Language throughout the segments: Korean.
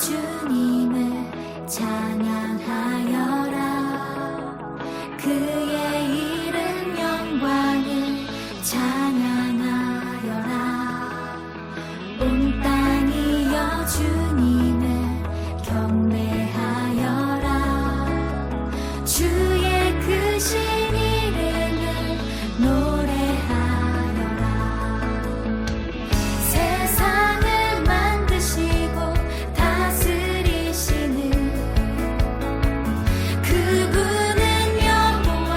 주님을 찬양하여라. 그의 이름 영광을 찬양하여라. 온 땅이여 주님을 경배하여라. 주의 크신 이름을 노래하여라. 세상을 만드시고 다스리시는 그분은 여호와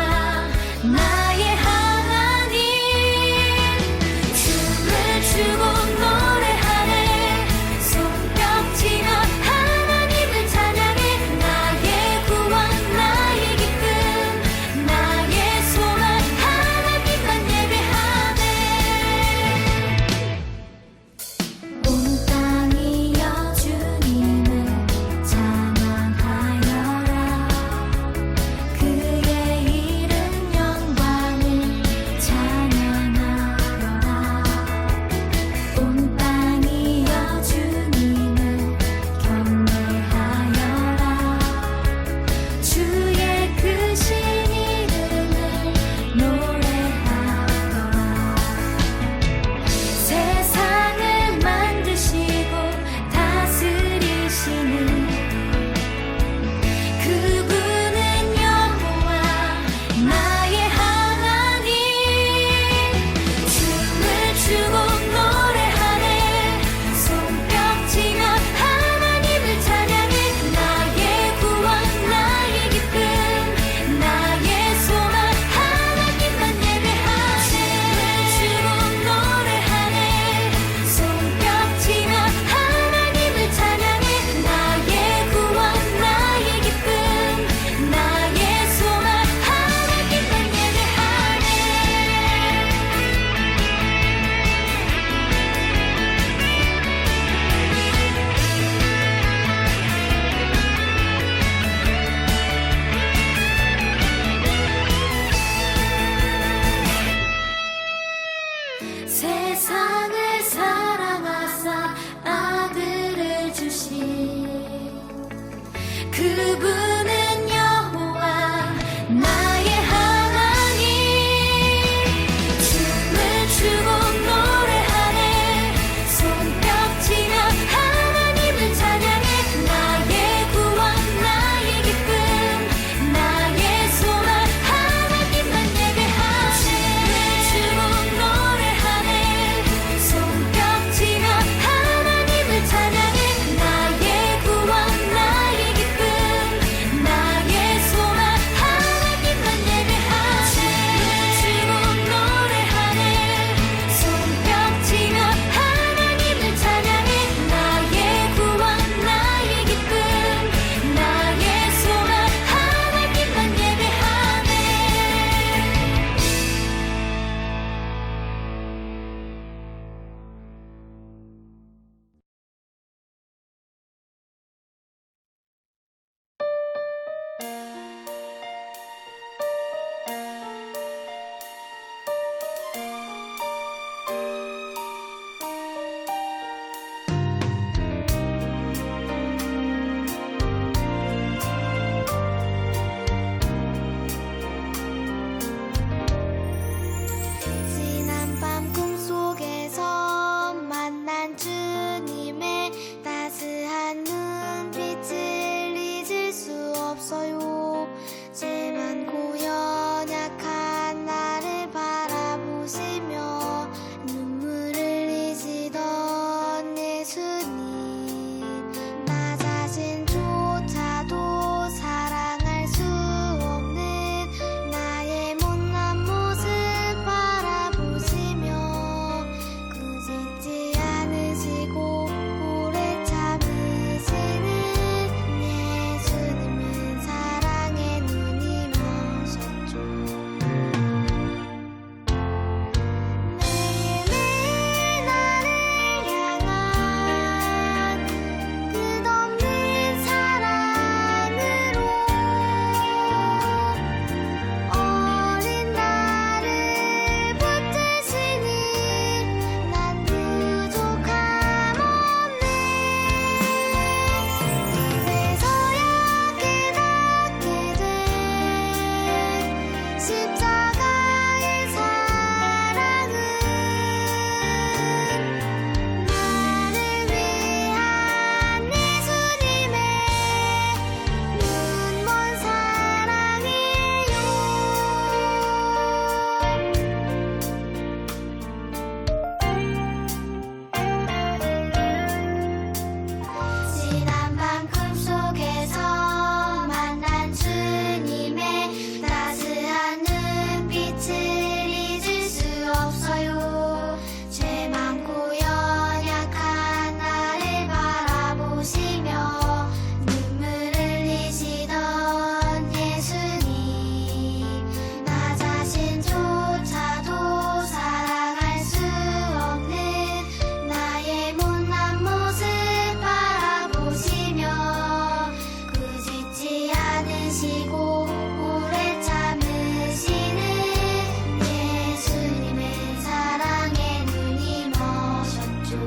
많으시고 오래 참으시는 예수님의 사랑에 눈이 머셨죠.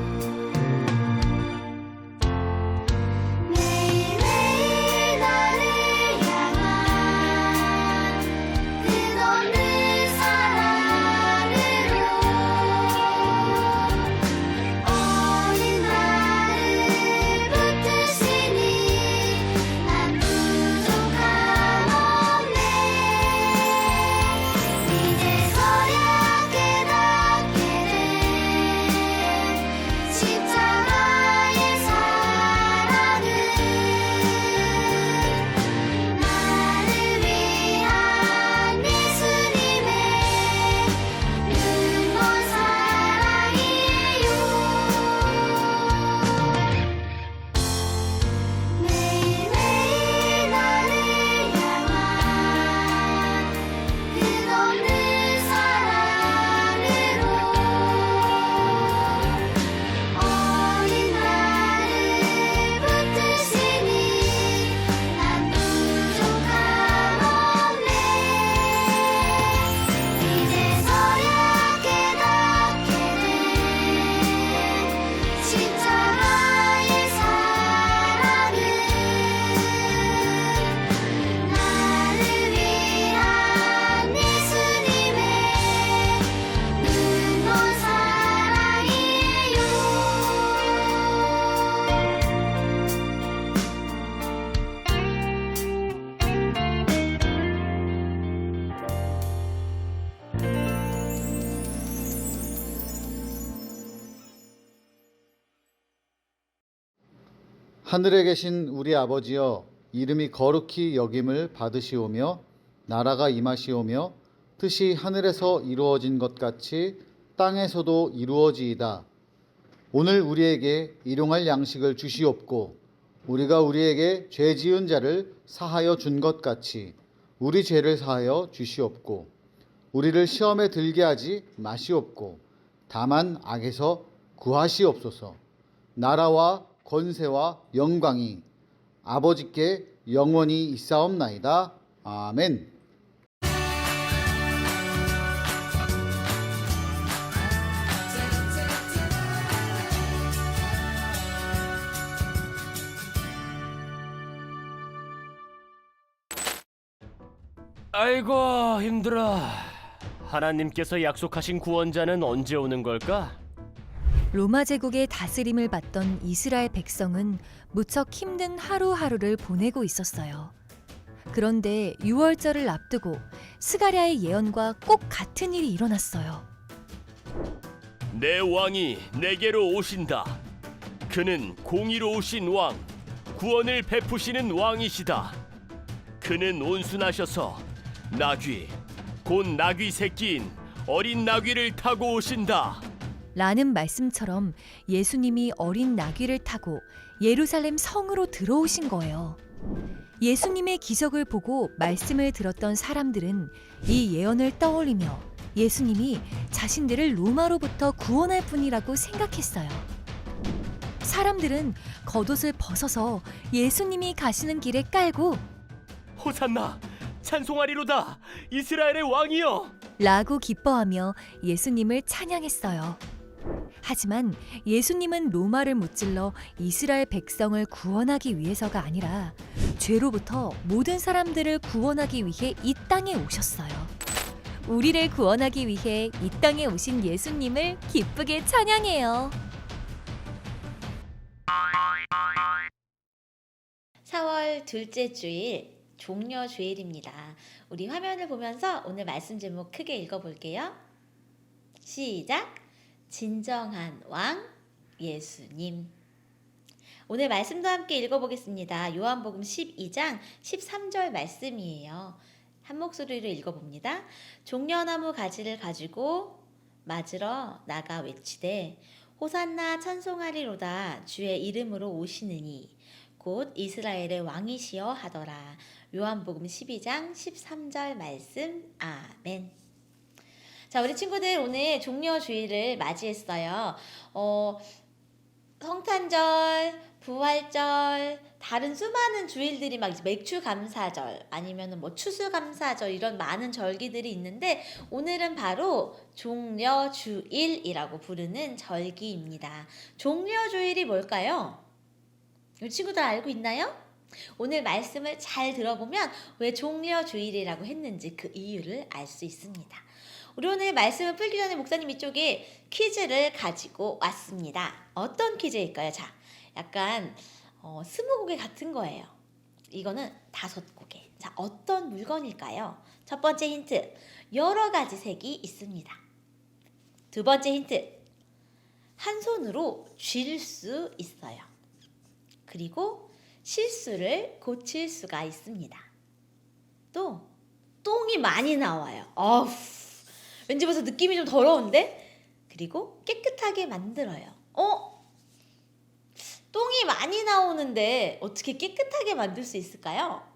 매일매일 나를 향한 끝없는 사랑으로 어린 나를 붙드시니 난 부족함 없네. 이제서야 깨닫게 된 십자가의 사랑은 나를 위한 예수님의 눈먼 사랑이에요. 매일매일 나를 향한 끝없는 사랑으로 어린 나를 붙드시니 난 부족함 없네. 이제서야 깨닫게 된 십자가의 사랑은 나를 위한 예수님의 눈먼 사랑이에요. 하늘에 계신 우리 아버지여, 이름이 거룩히 여김을 받으시오며 나라가 임하시오며 뜻이 하늘에서 이루어진 것 같이 땅에서도 이루어지이다. 오늘 우리에게 일용할 양식을 주시옵고 우리가 우리에게 죄 지은 자를 사하여 준 것 같이 우리 죄를 사하여 주시옵고 우리를 시험에 들게 하지 마시옵고 다만 악에서 구하시옵소서. 나라와 권세와 영광이 아버지께 영원히 있사옵나이다. 아멘. 아이고 힘들어. 하나님께서 약속하신 구원자는 언제 오는 걸까? 로마 제국의 다스림을 받던 이스라엘 백성은 무척 힘든 하루하루를 보내고 있었어요. 그런데 유월절을 앞두고 스가랴의 예언과 꼭 같은 일이 일어났어요. 내 왕이 내게로 오신다. 그는 공의로우신 왕, 구원을 베푸시는 왕이시다. 그는 온순하셔서 나귀, 곧 나귀 새끼인 어린 나귀를 타고 오신다. 라는 말씀처럼 예수님이 어린 나귀를 타고 예루살렘 성으로 들어오신 거예요. 예수님의 기적을 보고 말씀을 들었던 사람들은 이 예언을 떠올리며 예수님이 자신들을 로마로부터 구원할 분이라고 생각했어요. 사람들은 겉옷을 벗어서 예수님이 가시는 길에 깔고 호산나, 찬송하리로다. 이스라엘의 왕이여. 라고 기뻐하며 예수님을 찬양했어요. 하지만 예수님은 로마를 무찔러 이스라엘 백성을 구원하기 위해서가 아니라 죄로부터 모든 사람들을 구원하기 위해 이 땅에 오셨어요. 우리를 구원하기 위해 이 땅에 오신 예수님을 기쁘게 찬양해요. 4월 둘째 주일 종려 주일입니다. 우리 화면을 보면서 오늘 말씀 제목 크게 읽어볼게요. 시작! 진정한 왕 예수님. 오늘 말씀도 함께 읽어보겠습니다. 요한복음 12장 13절 말씀이에요. 한 목소리로 읽어봅니다. 종려나무 가지를 가지고 맞으러 나가 외치되 호산나 찬송하리로다. 주의 이름으로 오시느니 곧 이스라엘의 왕이시여 하더라. 요한복음 12장 13절 말씀. 아멘. 자, 우리 친구들 오늘 종려 주일을 맞이했어요. 성탄절, 부활절, 다른 수많은 주일들이 막 이제 맥추감사절 아니면은 뭐 추수감사절 이런 많은 절기들이 있는데 오늘은 바로 종려주일이라고 부르는 절기입니다. 종려주일이 뭘까요? 우리 친구들 알고 있나요? 오늘 말씀을 잘 들어보면 왜 종려주일이라고 했는지 그 이유를 알 수 있습니다. 우리 오늘 말씀을 풀기 전에 목사님 이쪽에 퀴즈를 가지고 왔습니다. 어떤 퀴즈일까요? 자, 약간 스무고개 같은 거예요. 이거는 5곡에. 자, 어떤 물건일까요? 첫 번째 힌트, 여러 가지 색이 있습니다. 두 번째 힌트, 한 손으로 쥘 수 있어요. 그리고 실수를 고칠 수가 있습니다. 또 똥이 많이 나와요. 왠지 벌써 느낌이 좀 더러운데? 그리고 깨끗하게 만들어요. 똥이 많이 나오는데 어떻게 깨끗하게 만들 수 있을까요?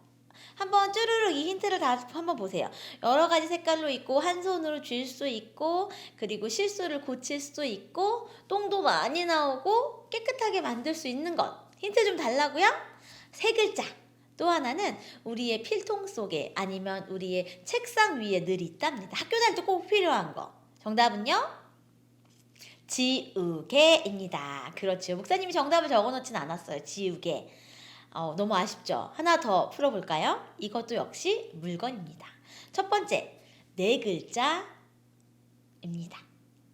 한번 쭈루룩 이 힌트를 다 한번 보세요. 여러 가지 색깔로 있고 한 손으로 쥘 수 있고 그리고 실수를 고칠 수 있고 똥도 많이 나오고 깨끗하게 만들 수 있는 것. 힌트 좀 달라고요? 3글자. 또 하나는 우리의 필통 속에 아니면 우리의 책상 위에 늘 있답니다. 학교 다닐 때 꼭 필요한 거. 정답은요? 지우개입니다. 그렇죠. 목사님이 정답을 적어놓진 않았어요. 지우개. 너무 아쉽죠? 하나 더 풀어볼까요? 이것도 역시 물건입니다. 첫 번째, 4글자입니다.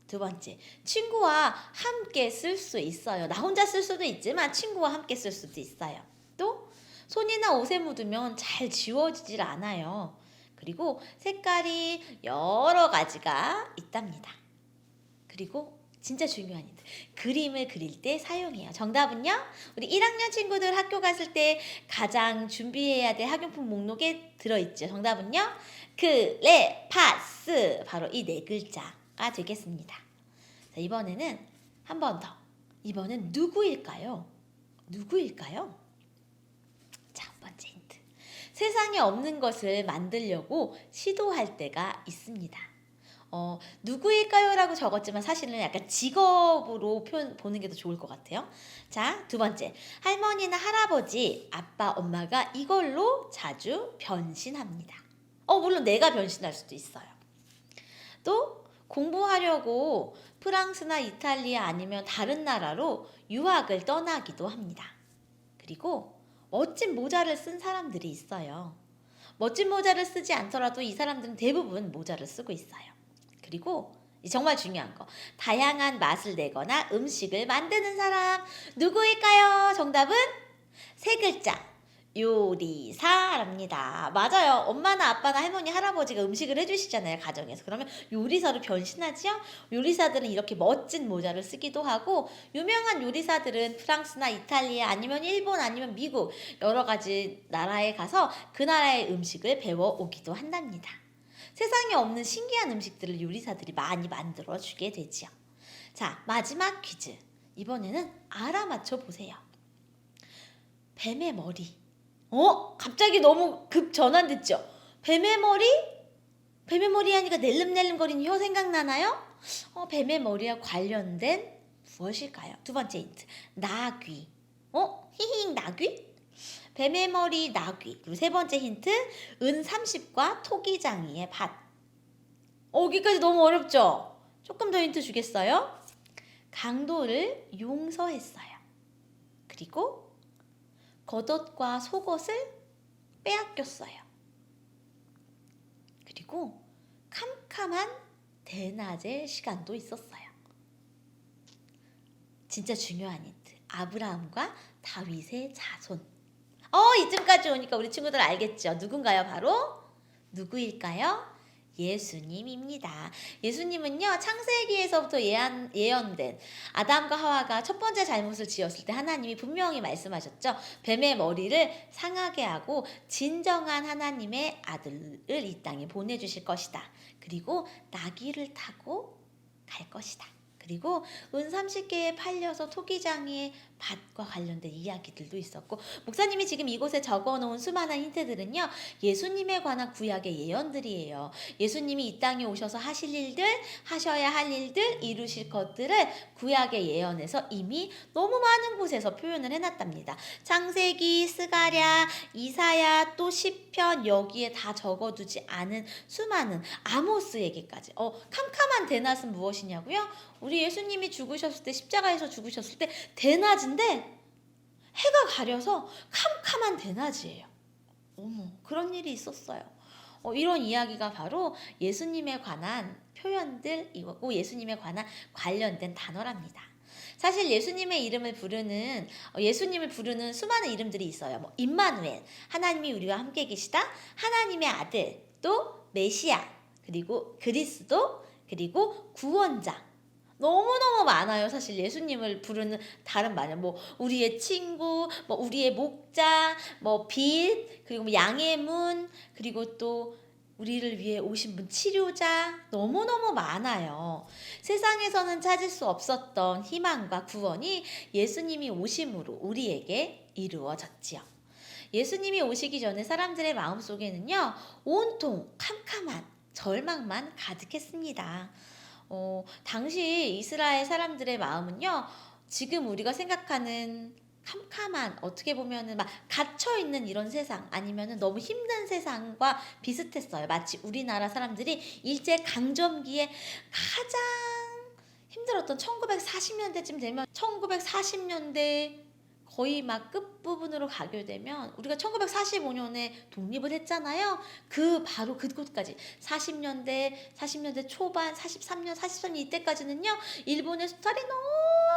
두 번째, 친구와 함께 쓸 수 있어요. 나 혼자 쓸 수도 있지만 친구와 함께 쓸 수도 있어요. 또 손이나 옷에 묻으면 잘 지워지질 않아요. 그리고 색깔이 여러 가지가 있답니다. 그리고 진짜 중요한 힌트, 그림을 그릴 때 사용해요. 정답은요? 우리 1학년 친구들 학교 갔을 때 가장 준비해야 될 학용품 목록에 들어있죠. 정답은요? 크레파스. 바로 이 4글자가 되겠습니다. 자, 이번에는 한 번 더. 이번엔 누구일까요? 누구일까요? 자, 첫 번째 힌트. 세상에 없는 것을 만들려고 시도할 때가 있습니다. 누구일까요? 라고 적었지만 사실은 약간 직업으로 보는 게 더 좋을 것 같아요. 자, 두 번째. 할머니나 할아버지, 아빠, 엄마가 이걸로 자주 변신합니다. 물론 내가 변신할 수도 있어요. 또 공부하려고 프랑스나 이탈리아 아니면 다른 나라로 유학을 떠나기도 합니다. 그리고 멋진 모자를 쓴 사람들이 있어요. 멋진 모자를 쓰지 않더라도 이 사람들은 대부분 모자를 쓰고 있어요. 그리고 정말 중요한 거, 다양한 맛을 내거나 음식을 만드는 사람 누구일까요? 정답은 3글자, 요리사랍니다. 맞아요. 엄마나 아빠나 할머니, 할아버지가 음식을 해주시잖아요, 가정에서. 그러면 요리사로 변신하지요? 요리사들은 이렇게 멋진 모자를 쓰기도 하고, 유명한 요리사들은 프랑스나 이탈리아 아니면 일본 아니면 미국 여러 가지 나라에 가서 그 나라의 음식을 배워오기도 한답니다. 세상에 없는 신기한 음식들을 요리사들이 많이 만들어주게 되지요. 자, 마지막 퀴즈. 이번에는 알아맞혀 보세요. 뱀의 머리. 갑자기 너무 급 전환됐죠? 뱀의 머리? 뱀의 머리 하니까 낼름낼름거리는 혀 생각나나요? 뱀의 머리와 관련된 무엇일까요? 두 번째 힌트. 나귀. 히히 나귀? 뱀의 머리 나귀. 그리고 세 번째 힌트. 은 30과 토기장이의 밭. 여기까지 너무 어렵죠? 조금 더 힌트 주겠어요? 강도를 용서했어요. 그리고 겉옷과 속옷을 빼앗겼어요. 그리고 캄캄한 대낮의 시간도 있었어요. 진짜 중요한 힌트. 아브라함과 다윗의 자손. 이쯤까지 오니까 우리 친구들 알겠죠? 누군가요? 바로 누구일까요? 예수님입니다. 예수님은요, 창세기에서부터 예언된 아담과 하와가 첫 번째 잘못을 지었을 때 하나님이 분명히 말씀하셨죠. 뱀의 머리를 상하게 하고 진정한 하나님의 아들을 이 땅에 보내주실 것이다. 그리고 나귀를 타고 갈 것이다. 그리고 은 30개에 팔려서 토기장의 밭과 관련된 이야기들도 있었고, 목사님이 지금 이곳에 적어놓은 수많은 힌트들은요, 예수님에 관한 구약의 예언들이에요. 예수님이 이 땅에 오셔서 하실 일들, 하셔야 할 일들, 이루실 것들을 구약의 예언에서 이미 너무 많은 곳에서 표현을 해놨답니다. 창세기, 스가랴, 이사야, 또 시편, 여기에 다 적어두지 않은 수많은 아모스 얘기까지. 캄캄한 대낮은 무엇이냐고요? 우리 예수님이 죽으셨을 때, 십자가에서 죽으셨을 때 대낮인데 해가 가려서 캄캄한 대낮이에요. 어머, 그런 일이 있었어요. 이런 이야기가 바로 예수님에 관한 표현들이고 예수님에 관한 관련된 단어랍니다. 사실 예수님을 부르는 수많은 이름들이 있어요. 뭐 임마누엘, 하나님이 우리와 함께 계시다, 하나님의 아들, 또 메시아, 그리고 그리스도, 그리고 구원자. 너무너무 많아요. 사실 예수님을 부르는 다른 말은 뭐 우리의 친구, 뭐 우리의 목자, 뭐 빛, 그리고 뭐 양의 문, 그리고 또 우리를 위해 오신 분 치료자, 너무너무 많아요. 세상에서는 찾을 수 없었던 희망과 구원이 예수님이 오심으로 우리에게 이루어졌지요. 예수님이 오시기 전에 사람들의 마음속에는요, 온통 캄캄한 절망만 가득했습니다. 당시 이스라엘 사람들의 마음은요, 지금 우리가 생각하는 캄캄한, 어떻게 보면은 막 갇혀있는 이런 세상, 아니면은 너무 힘든 세상과 비슷했어요. 마치 우리나라 사람들이 일제강점기에 가장 힘들었던 1940년대쯤 되면, 1940년대 거의 막 끝부분으로 가게 되면, 우리가 1945년에 독립을 했잖아요. 바로 그곳까지 40년대 초반, 43년, 44년 이때까지는요, 일본의 수탈이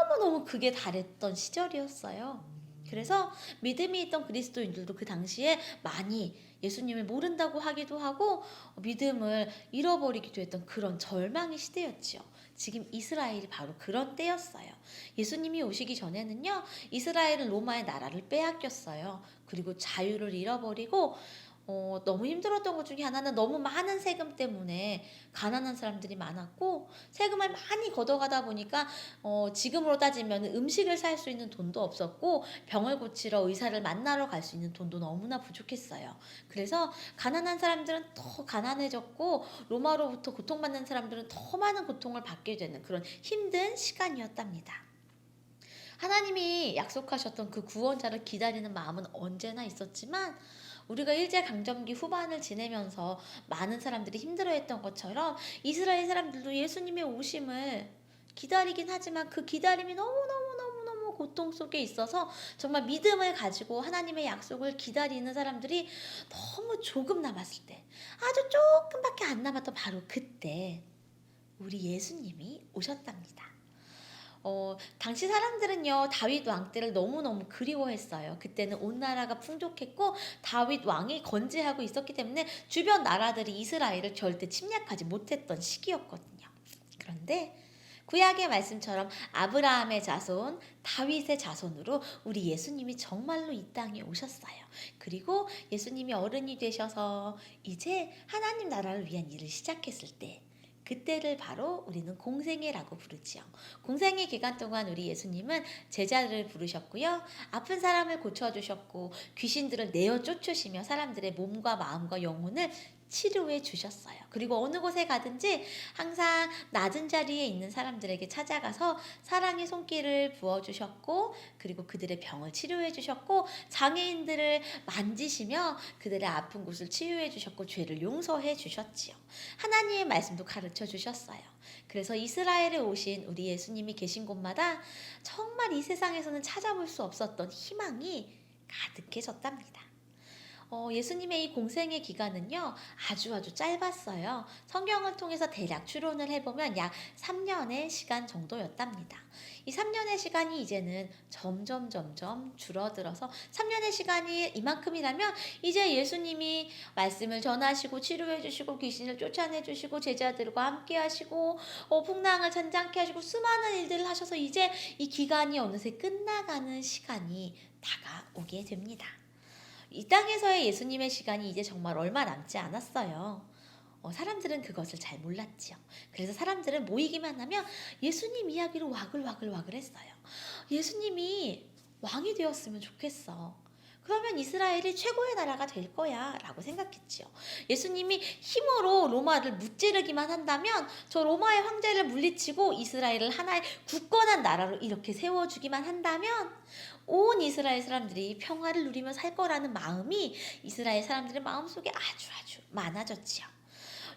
너무너무 극에 달했던 시절이었어요. 그래서 믿음이 있던 그리스도인들도 그 당시에 많이 예수님을 모른다고 하기도 하고 믿음을 잃어버리기도 했던 그런 절망의 시대였지요. 지금 이스라엘이 바로 그런 때였어요. 예수님이 오시기 전에는요, 이스라엘은 로마의 나라를 빼앗겼어요. 그리고 자유를 잃어버리고 너무 힘들었던 것 중에 하나는 너무 많은 세금 때문에 가난한 사람들이 많았고, 세금을 많이 걷어가다 보니까 지금으로 따지면 음식을 살 수 있는 돈도 없었고, 병을 고치러 의사를 만나러 갈 수 있는 돈도 너무나 부족했어요. 그래서 가난한 사람들은 더 가난해졌고, 로마로부터 고통받는 사람들은 더 많은 고통을 받게 되는 그런 힘든 시간이었답니다. 하나님이 약속하셨던 그 구원자를 기다리는 마음은 언제나 있었지만, 우리가 일제강점기 후반을 지내면서 많은 사람들이 힘들어했던 것처럼 이스라엘 사람들도 예수님의 오심을 기다리긴 하지만 그 기다림이 너무너무 고통 속에 있어서 정말 믿음을 가지고 하나님의 약속을 기다리는 사람들이 너무 조금 남았을 때, 아주 조금밖에 안 남았던 바로 그때 우리 예수님이 오셨답니다. 당시 사람들은요, 다윗 왕 때를 너무너무 그리워했어요. 그때는 온 나라가 풍족했고 다윗 왕이 건재하고 있었기 때문에 주변 나라들이 이스라엘을 절대 침략하지 못했던 시기였거든요. 그런데 구약의 말씀처럼 아브라함의 자손, 다윗의 자손으로 우리 예수님이 정말로 이 땅에 오셨어요. 그리고 예수님이 어른이 되셔서 이제 하나님 나라를 위한 일을 시작했을 때, 그때를 바로 우리는 공생애라고 부르지요. 공생애 기간 동안 우리 예수님은 제자를 부르셨고요. 아픈 사람을 고쳐주셨고 귀신들을 내어 쫓으시며 사람들의 몸과 마음과 영혼을 치료해 주셨어요. 그리고 어느 곳에 가든지 항상 낮은 자리에 있는 사람들에게 찾아가서 사랑의 손길을 부어주셨고, 그리고 그들의 병을 치료해 주셨고, 장애인들을 만지시며 그들의 아픈 곳을 치유해 주셨고, 죄를 용서해 주셨지요. 하나님의 말씀도 가르쳐 주셨어요. 그래서 이스라엘에 오신 우리 예수님이 계신 곳마다 정말 이 세상에서는 찾아볼 수 없었던 희망이 가득해졌답니다. 예수님의 이 공생의 기간은요, 아주 짧았어요. 성경을 통해서 대략 추론을 해보면 약 3년의 시간 정도였답니다. 이 3년의 시간이 이제는 점점 줄어들어서 3년의 시간이 이만큼이라면 이제 예수님이 말씀을 전하시고 치료해 주시고 귀신을 쫓아내 주시고 제자들과 함께 하시고 풍랑을 잔잔케 하시고 수많은 일들을 하셔서 이제 이 기간이 어느새 끝나가는 시간이 다가오게 됩니다. 이 땅에서의 예수님의 시간이 이제 정말 얼마 남지 않았어요. 사람들은 그것을 잘 몰랐지요. 그래서 사람들은 모이기만 하면 예수님 이야기로 와글와글 했어요. 예수님이 왕이 되었으면 좋겠어. 그러면 이스라엘이 최고의 나라가 될 거야 라고 생각했지요. 예수님이 힘으로 로마를 무찌르기만 한다면 저 로마의 황제를 물리치고 이스라엘을 하나의 굳건한 나라로 이렇게 세워주기만 한다면 온 이스라엘 사람들이 평화를 누리며 살 거라는 마음이 이스라엘 사람들의 마음속에 아주 많아졌지요.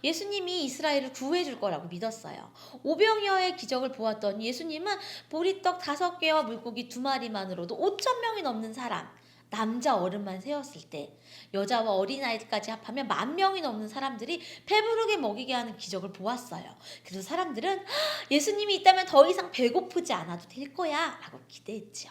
예수님이 이스라엘을 구해줄 거라고 믿었어요. 오병이어의 기적을 보았던 예수님은 보리떡 5개와 물고기 2마리만으로도 5,000명이 넘는 사람, 남자 어른만 세웠을 때 여자와 어린아이들까지 합하면 10,000명이 넘는 사람들이 배부르게 먹이게 하는 기적을 보았어요. 그래서 사람들은 예수님이 있다면 더 이상 배고프지 않아도 될 거야 라고 기대했지요.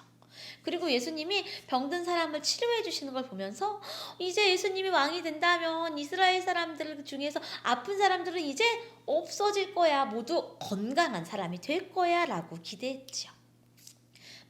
그리고 예수님이 병든 사람을 치료해 주시는 걸 보면서 이제 예수님이 왕이 된다면 이스라엘 사람들 중에서 아픈 사람들은 이제 없어질 거야. 모두 건강한 사람이 될 거야 라고 기대했지요.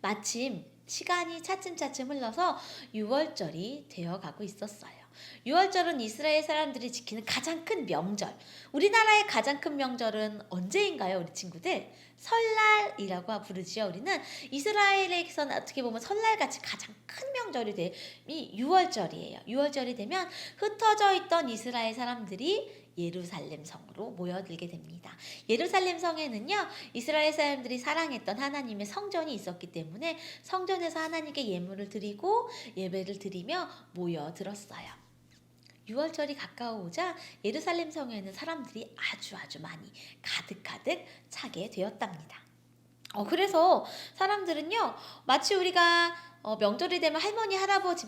마침 시간이 차츰 흘러서 6월절이 되어가고 있었어요. 6월절은 이스라엘 사람들이 지키는 가장 큰 명절. 우리나라의 가장 큰 명절은 언제인가요, 우리 친구들? 설날이라고 부르지요. 우리는 이스라엘에서는 어떻게 보면 설날같이 가장 큰 명절이 됨이 6월절이에요. 6월절이 되면 흩어져 있던 이스라엘 사람들이 예루살렘 성으로 모여들게 됩니다. 예루살렘 성에는요, 이스라엘 사람들이 사랑했던 하나님의 성전이 있었기 때문에 성전에서 하나님께 예물을 드리고 예배를 드리며 모여들었어요. 6월절이 가까워오자 예루살렘 성에는 사람들이 아주 많이 가득 차게 되었답니다. 그래서 사람들은요, 마치 우리가 명절이 되면 할머니 할아버지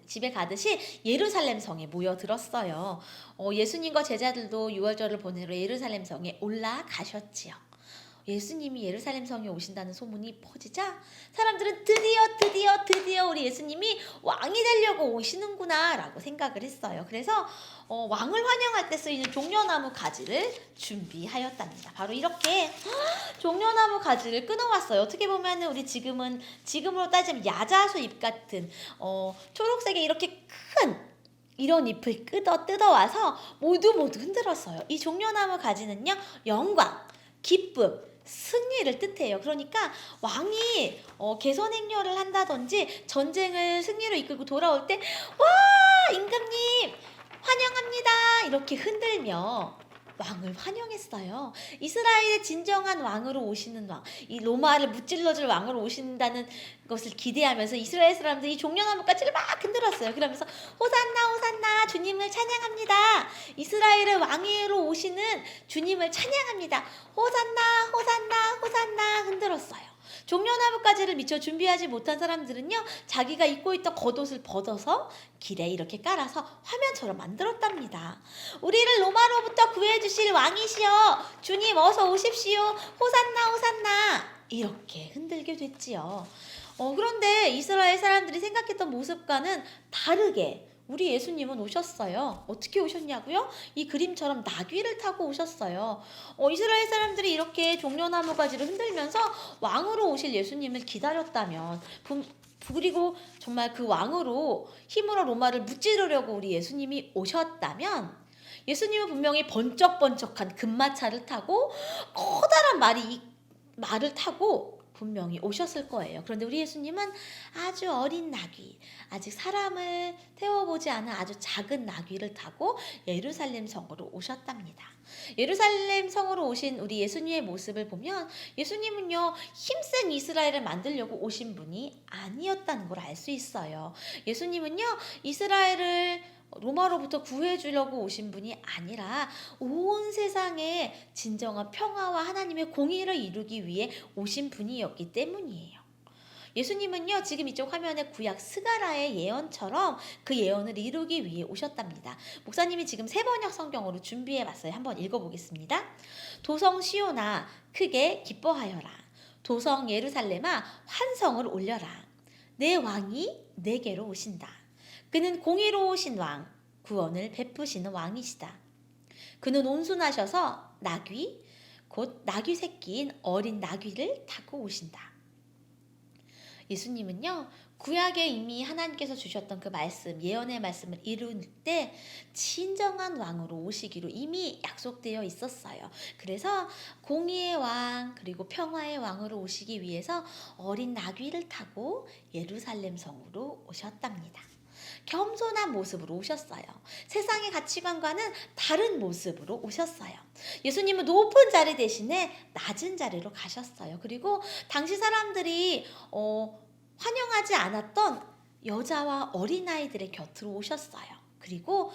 집에 가듯이 예루살렘 성에 모여들었어요. 예수님과 제자들도 6월절을 보내러 예루살렘 성에 올라가셨지요. 예수님이 예루살렘 성에 오신다는 소문이 퍼지자 사람들은 드디어 우리 예수님이 왕이 되려고 오시는구나 라고 생각을 했어요. 그래서 왕을 환영할 때 쓰이는 종려나무 가지를 준비하였답니다. 바로 이렇게 종려나무 가지를 끊어왔어요. 어떻게 보면 우리 지금으로 따지면 야자수 잎 같은 초록색의 이렇게 큰 이런 잎을 뜯어와서 모두 흔들었어요. 이 종려나무 가지는요, 영광, 기쁨, 승리를 뜻해요. 그러니까 왕이 개선행렬을 한다든지 전쟁을 승리로 이끌고 돌아올 때 와, 임금님 환영합니다 이렇게 흔들며 왕을 환영했어요. 이스라엘의 진정한 왕으로 오시는 왕, 이 로마를 무찔러줄 왕으로 오신다는 것을 기대하면서 이스라엘 사람들이 종려나무 가지를 막 흔들었어요. 그러면서 호산나 주님을 찬양합니다. 이스라엘의 왕으로 오시는 주님을 찬양합니다. 호산나 흔들었어요. 종려나무 가지를 미처 준비하지 못한 사람들은요, 자기가 입고 있던 겉옷을 벗어서 길에 이렇게 깔아서 화면처럼 만들었답니다. 우리를 로마로부터 구해주실 왕이시여, 주님 어서 오십시오. 호산나 이렇게 흔들게 됐지요. 그런데 이스라엘 사람들이 생각했던 모습과는 다르게 우리 예수님은 오셨어요. 어떻게 오셨냐고요? 이 그림처럼 나귀를 타고 오셨어요. 이스라엘 사람들이 이렇게 종려나무 가지를 흔들면서 왕으로 오실 예수님을 기다렸다면, 그리고 정말 그 왕으로 힘으로 로마를 무찌르려고 우리 예수님이 오셨다면, 예수님은 분명히 번쩍번쩍한 금마차를 타고 커다란 말을 타고 분명히 오셨을 거예요. 그런데 우리 예수님은 아주 어린 나귀, 아직 사람을 태워보지 않은 아주 작은 나귀를 타고 예루살렘 성으로 오셨답니다. 예루살렘 성으로 오신 우리 예수님의 모습을 보면 예수님은요, 힘센 이스라엘을 만들려고 오신 분이 아니었다는 걸 알 수 있어요. 예수님은요, 이스라엘을 로마로부터 구해주려고 오신 분이 아니라 온 세상에 진정한 평화와 하나님의 공의를 이루기 위해 오신 분이었기 때문이에요. 예수님은요, 지금 이쪽 화면에 구약 스가랴의 예언처럼 그 예언을 이루기 위해 오셨답니다. 목사님이 지금 세번역 성경으로 준비해봤어요. 한번 읽어보겠습니다. 도성 시온아 크게 기뻐하여라. 도성 예루살렘아 환성을 올려라. 내 왕이 내게로 오신다. 그는 공의로우신 왕, 구원을 베푸시는 왕이시다. 그는 온순하셔서 나귀, 곧 나귀 새끼인 어린 나귀를 타고 오신다. 예수님은요, 구약에 이미 하나님께서 주셨던 그 말씀, 예언의 말씀을 이룰 때 진정한 왕으로 오시기로 이미 약속되어 있었어요. 그래서 공의의 왕 그리고 평화의 왕으로 오시기 위해서 어린 나귀를 타고 예루살렘 성으로 오셨답니다. 겸손한 모습으로 오셨어요. 세상의 가치관과는 다른 모습으로 오셨어요. 예수님은 높은 자리 대신에 낮은 자리로 가셨어요. 그리고 당시 사람들이 환영하지 않았던 여자와 어린아이들의 곁으로 오셨어요. 그리고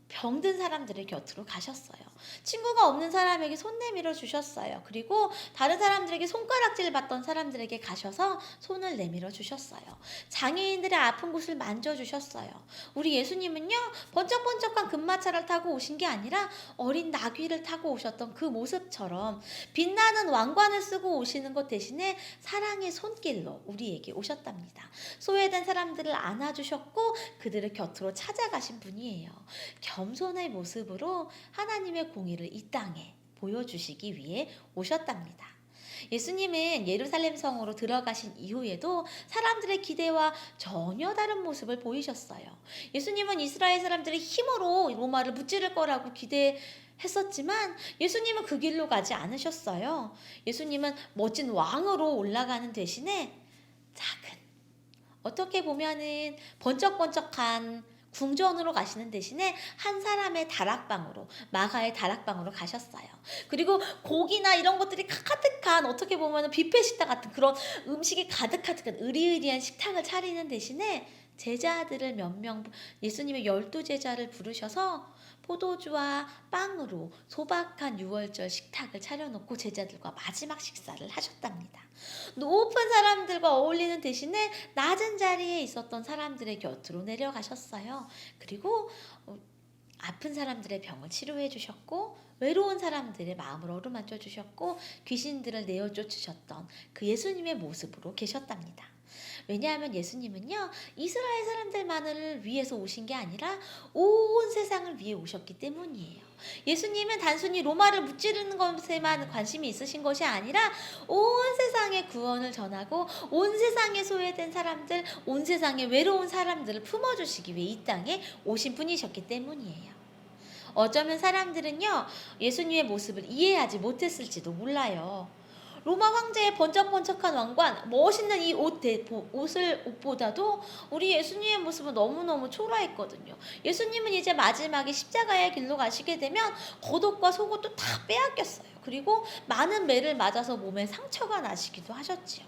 병든 사람들의 곁으로 가셨어요. 친구가 없는 사람에게 손 내밀어 주셨어요. 그리고 다른 사람들에게 손가락질 받던 사람들에게 가셔서 손을 내밀어 주셨어요. 장애인들의 아픈 곳을 만져주셨어요. 우리 예수님은요, 번쩍번쩍한 금마차를 타고 오신 게 아니라 어린 나귀를 타고 오셨던 그 모습처럼 빛나는 왕관을 쓰고 오시는 것 대신에 사랑의 손길로 우리에게 오셨답니다. 소외된 사람들을 안아주셨고 그들의 곁으로 찾아가신 분이에요. 겸손의 모습으로 하나님의 공의를 이 땅에 보여주시기 위해 오셨답니다. 예수님은 예루살렘 성으로 들어가신 이후에도 사람들의 기대와 전혀 다른 모습을 보이셨어요. 예수님은 이스라엘 사람들의 힘으로 로마를 무찌를 거라고 기대했었지만 예수님은 그 길로 가지 않으셨어요. 예수님은 멋진 왕으로 올라가는 대신에 작은, 어떻게 보면은 번쩍번쩍한 궁전으로 가시는 대신에 한 사람의 다락방으로, 마가의 다락방으로 가셨어요. 그리고 고기나 이런 것들이 가득한, 어떻게 보면 뷔페 식탁 같은 그런 음식이 가득한 으리으리한 식탁을 차리는 대신에 제자들을 몇 명, 예수님의 12제자를 부르셔서 포도주와 빵으로 소박한 유월절 식탁을 차려놓고 제자들과 마지막 식사를 하셨답니다. 높은 사람들과 어울리는 대신에 낮은 자리에 있었던 사람들의 곁으로 내려가셨어요. 그리고 아픈 사람들의 병을 치료해 주셨고 외로운 사람들의 마음을 어루만져 주셨고 귀신들을 내어 쫓으셨던 그 예수님의 모습으로 계셨답니다. 왜냐하면 예수님은요, 이스라엘 사람들만을 위해서 오신 게 아니라 온 세상을 위해 오셨기 때문이에요. 예수님은 단순히 로마를 무찌르는 것에만 관심이 있으신 것이 아니라 온 세상의 구원을 전하고 온 세상에 소외된 사람들, 온 세상의 외로운 사람들을 품어주시기 위해 이 땅에 오신 분이셨기 때문이에요. 어쩌면 사람들은요, 예수님의 모습을 이해하지 못했을지도 몰라요. 로마 황제의 번쩍번쩍한 왕관, 멋있는 이 옷보다도 우리 예수님의 모습은 너무너무 초라했거든요. 예수님은 이제 마지막에 십자가의 길로 가시게 되면 겉옷과 속옷도 다 빼앗겼어요. 그리고 많은 매를 맞아서 몸에 상처가 나시기도 하셨지요.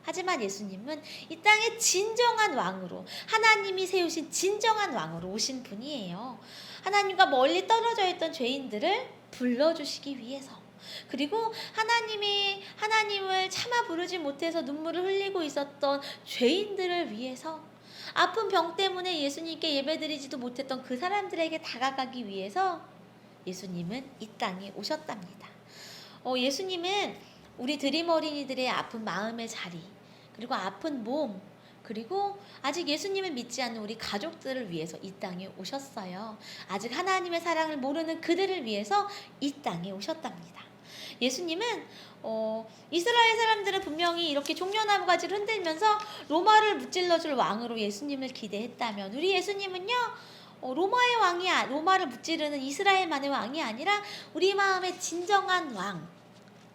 하지만 예수님은 이 땅의 진정한 왕으로, 하나님이 세우신 진정한 왕으로 오신 분이에요. 하나님과 멀리 떨어져 있던 죄인들을 불러주시기 위해서, 그리고 하나님을 차마 부르지 못해서 눈물을 흘리고 있었던 죄인들을 위해서, 아픈 병 때문에 예수님께 예배드리지도 못했던 그 사람들에게 다가가기 위해서 예수님은 이 땅에 오셨답니다. 예수님은 우리 드림 어린이들의 아픈 마음의 자리, 그리고 아픈 몸, 그리고 아직 예수님을 믿지 않는 우리 가족들을 위해서 이 땅에 오셨어요. 아직 하나님의 사랑을 모르는 그들을 위해서 이 땅에 오셨답니다. 예수님은 이스라엘 사람들은 분명히 이렇게 종려나무 가지를 흔들면서 로마를 무찔러줄 왕으로 예수님을 기대했다면, 우리 예수님은요, 로마를 무찌르는 이스라엘만의 왕이 아니라 우리 마음의 진정한 왕,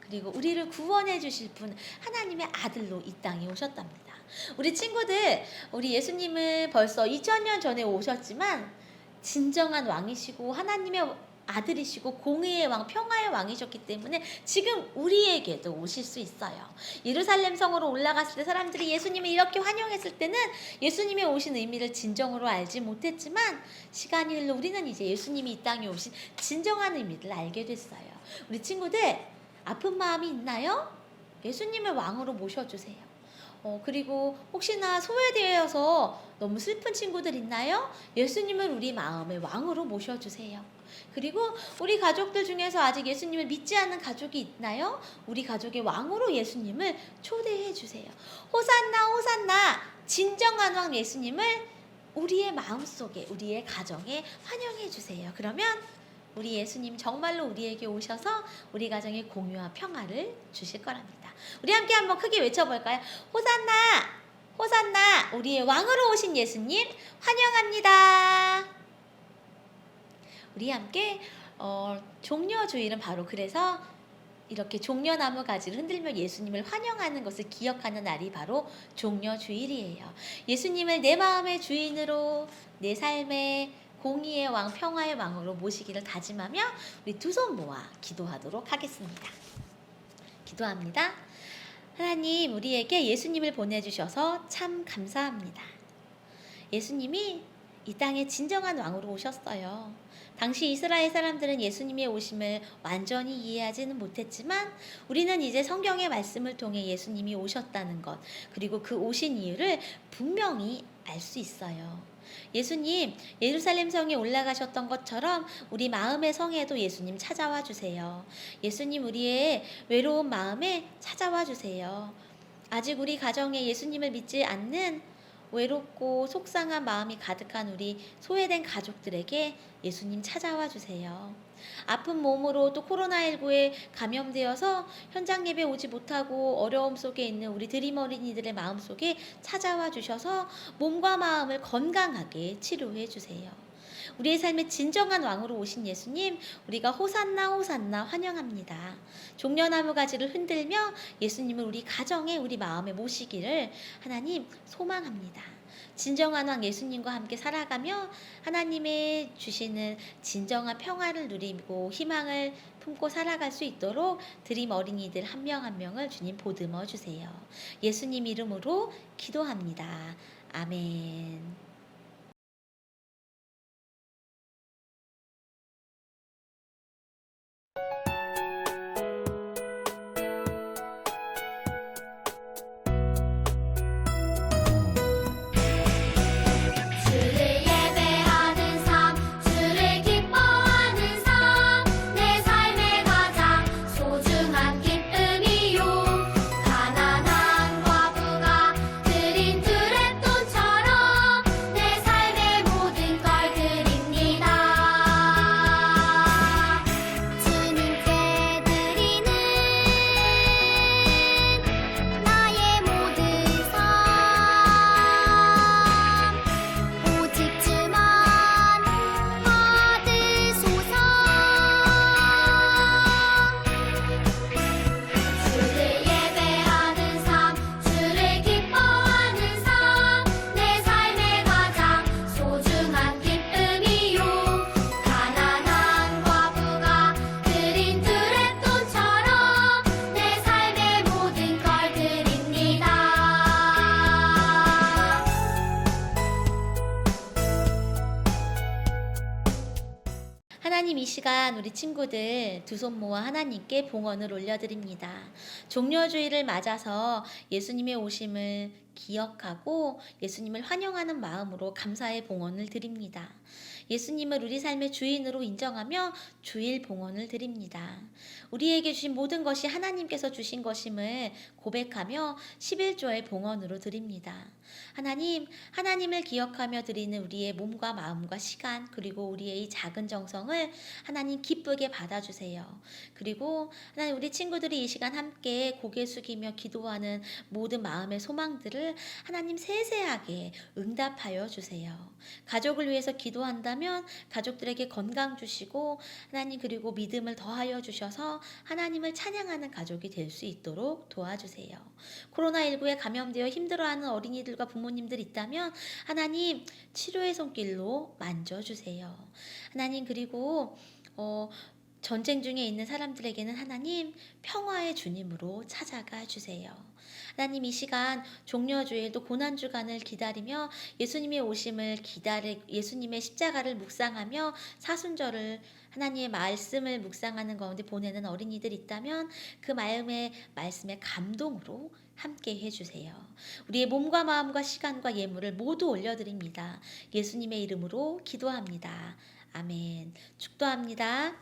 그리고 우리를 구원해 주실 분, 하나님의 아들로 이 땅에 오셨답니다. 우리 친구들, 우리 예수님은 벌써 2000년 전에 오셨지만 진정한 왕이시고 하나님의 아들이시고 공의의 왕, 평화의 왕이셨기 때문에 지금 우리에게도 오실 수 있어요. 예루살렘 성으로 올라갔을 때 사람들이 예수님을 이렇게 환영했을 때는 예수님의 오신 의미를 진정으로 알지 못했지만, 시간이 흘러 우리는 이제 예수님이 이 땅에 오신 진정한 의미를 알게 됐어요. 우리 친구들, 아픈 마음이 있나요? 예수님을 왕으로 모셔주세요. 그리고 혹시나 소외되어서 너무 슬픈 친구들 있나요? 예수님을 우리 마음의 왕으로 모셔주세요. 그리고 우리 가족들 중에서 아직 예수님을 믿지 않는 가족이 있나요? 우리 가족의 왕으로 예수님을 초대해 주세요. 호산나 호산나, 진정한 왕 예수님을 우리의 마음속에, 우리의 가정에 환영해 주세요. 그러면 우리 예수님 정말로 우리에게 오셔서 우리 가정에 공유와 평화를 주실 거랍니다. 우리 함께 한번 크게 외쳐볼까요? 호산나! 호산나! 우리의 왕으로 오신 예수님 환영합니다. 우리 함께 종려주일은 바로 그래서 이렇게 종려나무 가지를 흔들며 예수님을 환영하는 것을 기억하는 날이 바로 종려주일이에요. 예수님을 내 마음의 주인으로, 내 삶의 공의의 왕, 평화의 왕으로 모시기를 다짐하며 우리 두 손 모아 기도하도록 하겠습니다. 기도합니다. 하나님, 우리에게 예수님을 보내주셔서 참 감사합니다. 예수님이 이 땅에 진정한 왕으로 오셨어요. 당시 이스라엘 사람들은 예수님의 오심을 완전히 이해하지는 못했지만 우리는 이제 성경의 말씀을 통해 예수님이 오셨다는 것, 그리고 그 오신 이유를 분명히 알 수 있어요. 예수님, 예루살렘 성에 올라가셨던 것처럼 우리 마음의 성에도 예수님 찾아와 주세요. 예수님, 우리의 외로운 마음에 찾아와 주세요. 아직 우리 가정에 예수님을 믿지 않는 외롭고 속상한 마음이 가득한 우리 소외된 가족들에게 예수님 찾아와 주세요. 아픈 몸으로 또 코로나19에 감염되어서 현장 예배 오지 못하고 어려움 속에 있는 우리 드림 어린이들의 마음 속에 찾아와 주셔서 몸과 마음을 건강하게 치료해 주세요. 우리의 삶의 진정한 왕으로 오신 예수님, 우리가 호산나 호산나 환영합니다. 종려나무 가지를 흔들며 예수님을 우리 가정에, 우리 마음에 모시기를 하나님 소망합니다. 진정한 왕 예수님과 함께 살아가며 하나님의 주시는 진정한 평화를 누리고 희망을 품고 살아갈 수 있도록 드림 어린이들 한 명 한 명을 주님 보듬어 주세요. 예수님 이름으로 기도합니다. 아멘. 주를 예배하는 삶, 주를 기뻐하는 삶, 내 삶의 가장 소중한 기쁨이요. 가난한 과부가 드린 두랩돈처럼 내 삶의 모든 걸 드립니다. 주님께 드리는 나의 모든 삶, 오직 주만 받으소서. 주를 예배하는 삶, 주를 기뻐하는 삶, 내 삶의 가장 소중한 기쁨이요. 가난한 과부가 드린 두랩돈처럼 내 삶의 모든 걸 드립니다. 하나님, 이 시간 우리 친구들 두 손 모아 하나님께 봉헌을 올려드립니다. 종려주일을 맞아서 예수님의 오심을 기억하고 예수님을 환영하는 마음으로 감사의 봉헌을 드립니다. 예수님을 우리 삶의 주인으로 인정하며 주일 봉헌을 드립니다. 우리에게 주신 모든 것이 하나님께서 주신 것임을 고백하며 11조의 봉헌으로 드립니다. 하나님, 하나님을 기억하며 드리는 우리의 몸과 마음과 시간, 그리고 우리의 이 작은 정성을 하나님 기쁘게 받아주세요. 그리고 하나님, 우리 친구들이 이 시간 함께 고개 숙이며 기도하는 모든 마음의 소망들을 하나님 세세하게 응답하여 주세요. 가족을 위해서 기도한다면 가족들에게 건강 주시고 하나님, 그리고 믿음을 더하여 주셔서 하나님을 찬양하는 가족이 될 수 있도록 도와주세요. 코로나19에 감염되어 힘들어하는 어린이들과 부모님들 있다면 하나님 치료의 손길로 만져주세요. 하나님, 그리고 전쟁 중에 있는 사람들에게는 하나님 평화의 주님으로 찾아가 주세요. 하나님, 이 시간 종려주일도 고난주간을 기다리며 예수님의 오심을 예수님의 십자가를 묵상하며 사순절을 하나님의 말씀을 묵상하는 가운데 보내는 어린이들 있다면 그 마음의 말씀의 감동으로 함께 해주세요. 우리의 몸과 마음과 시간과 예물을 모두 올려드립니다. 예수님의 이름으로 기도합니다. 아멘. 축도합니다.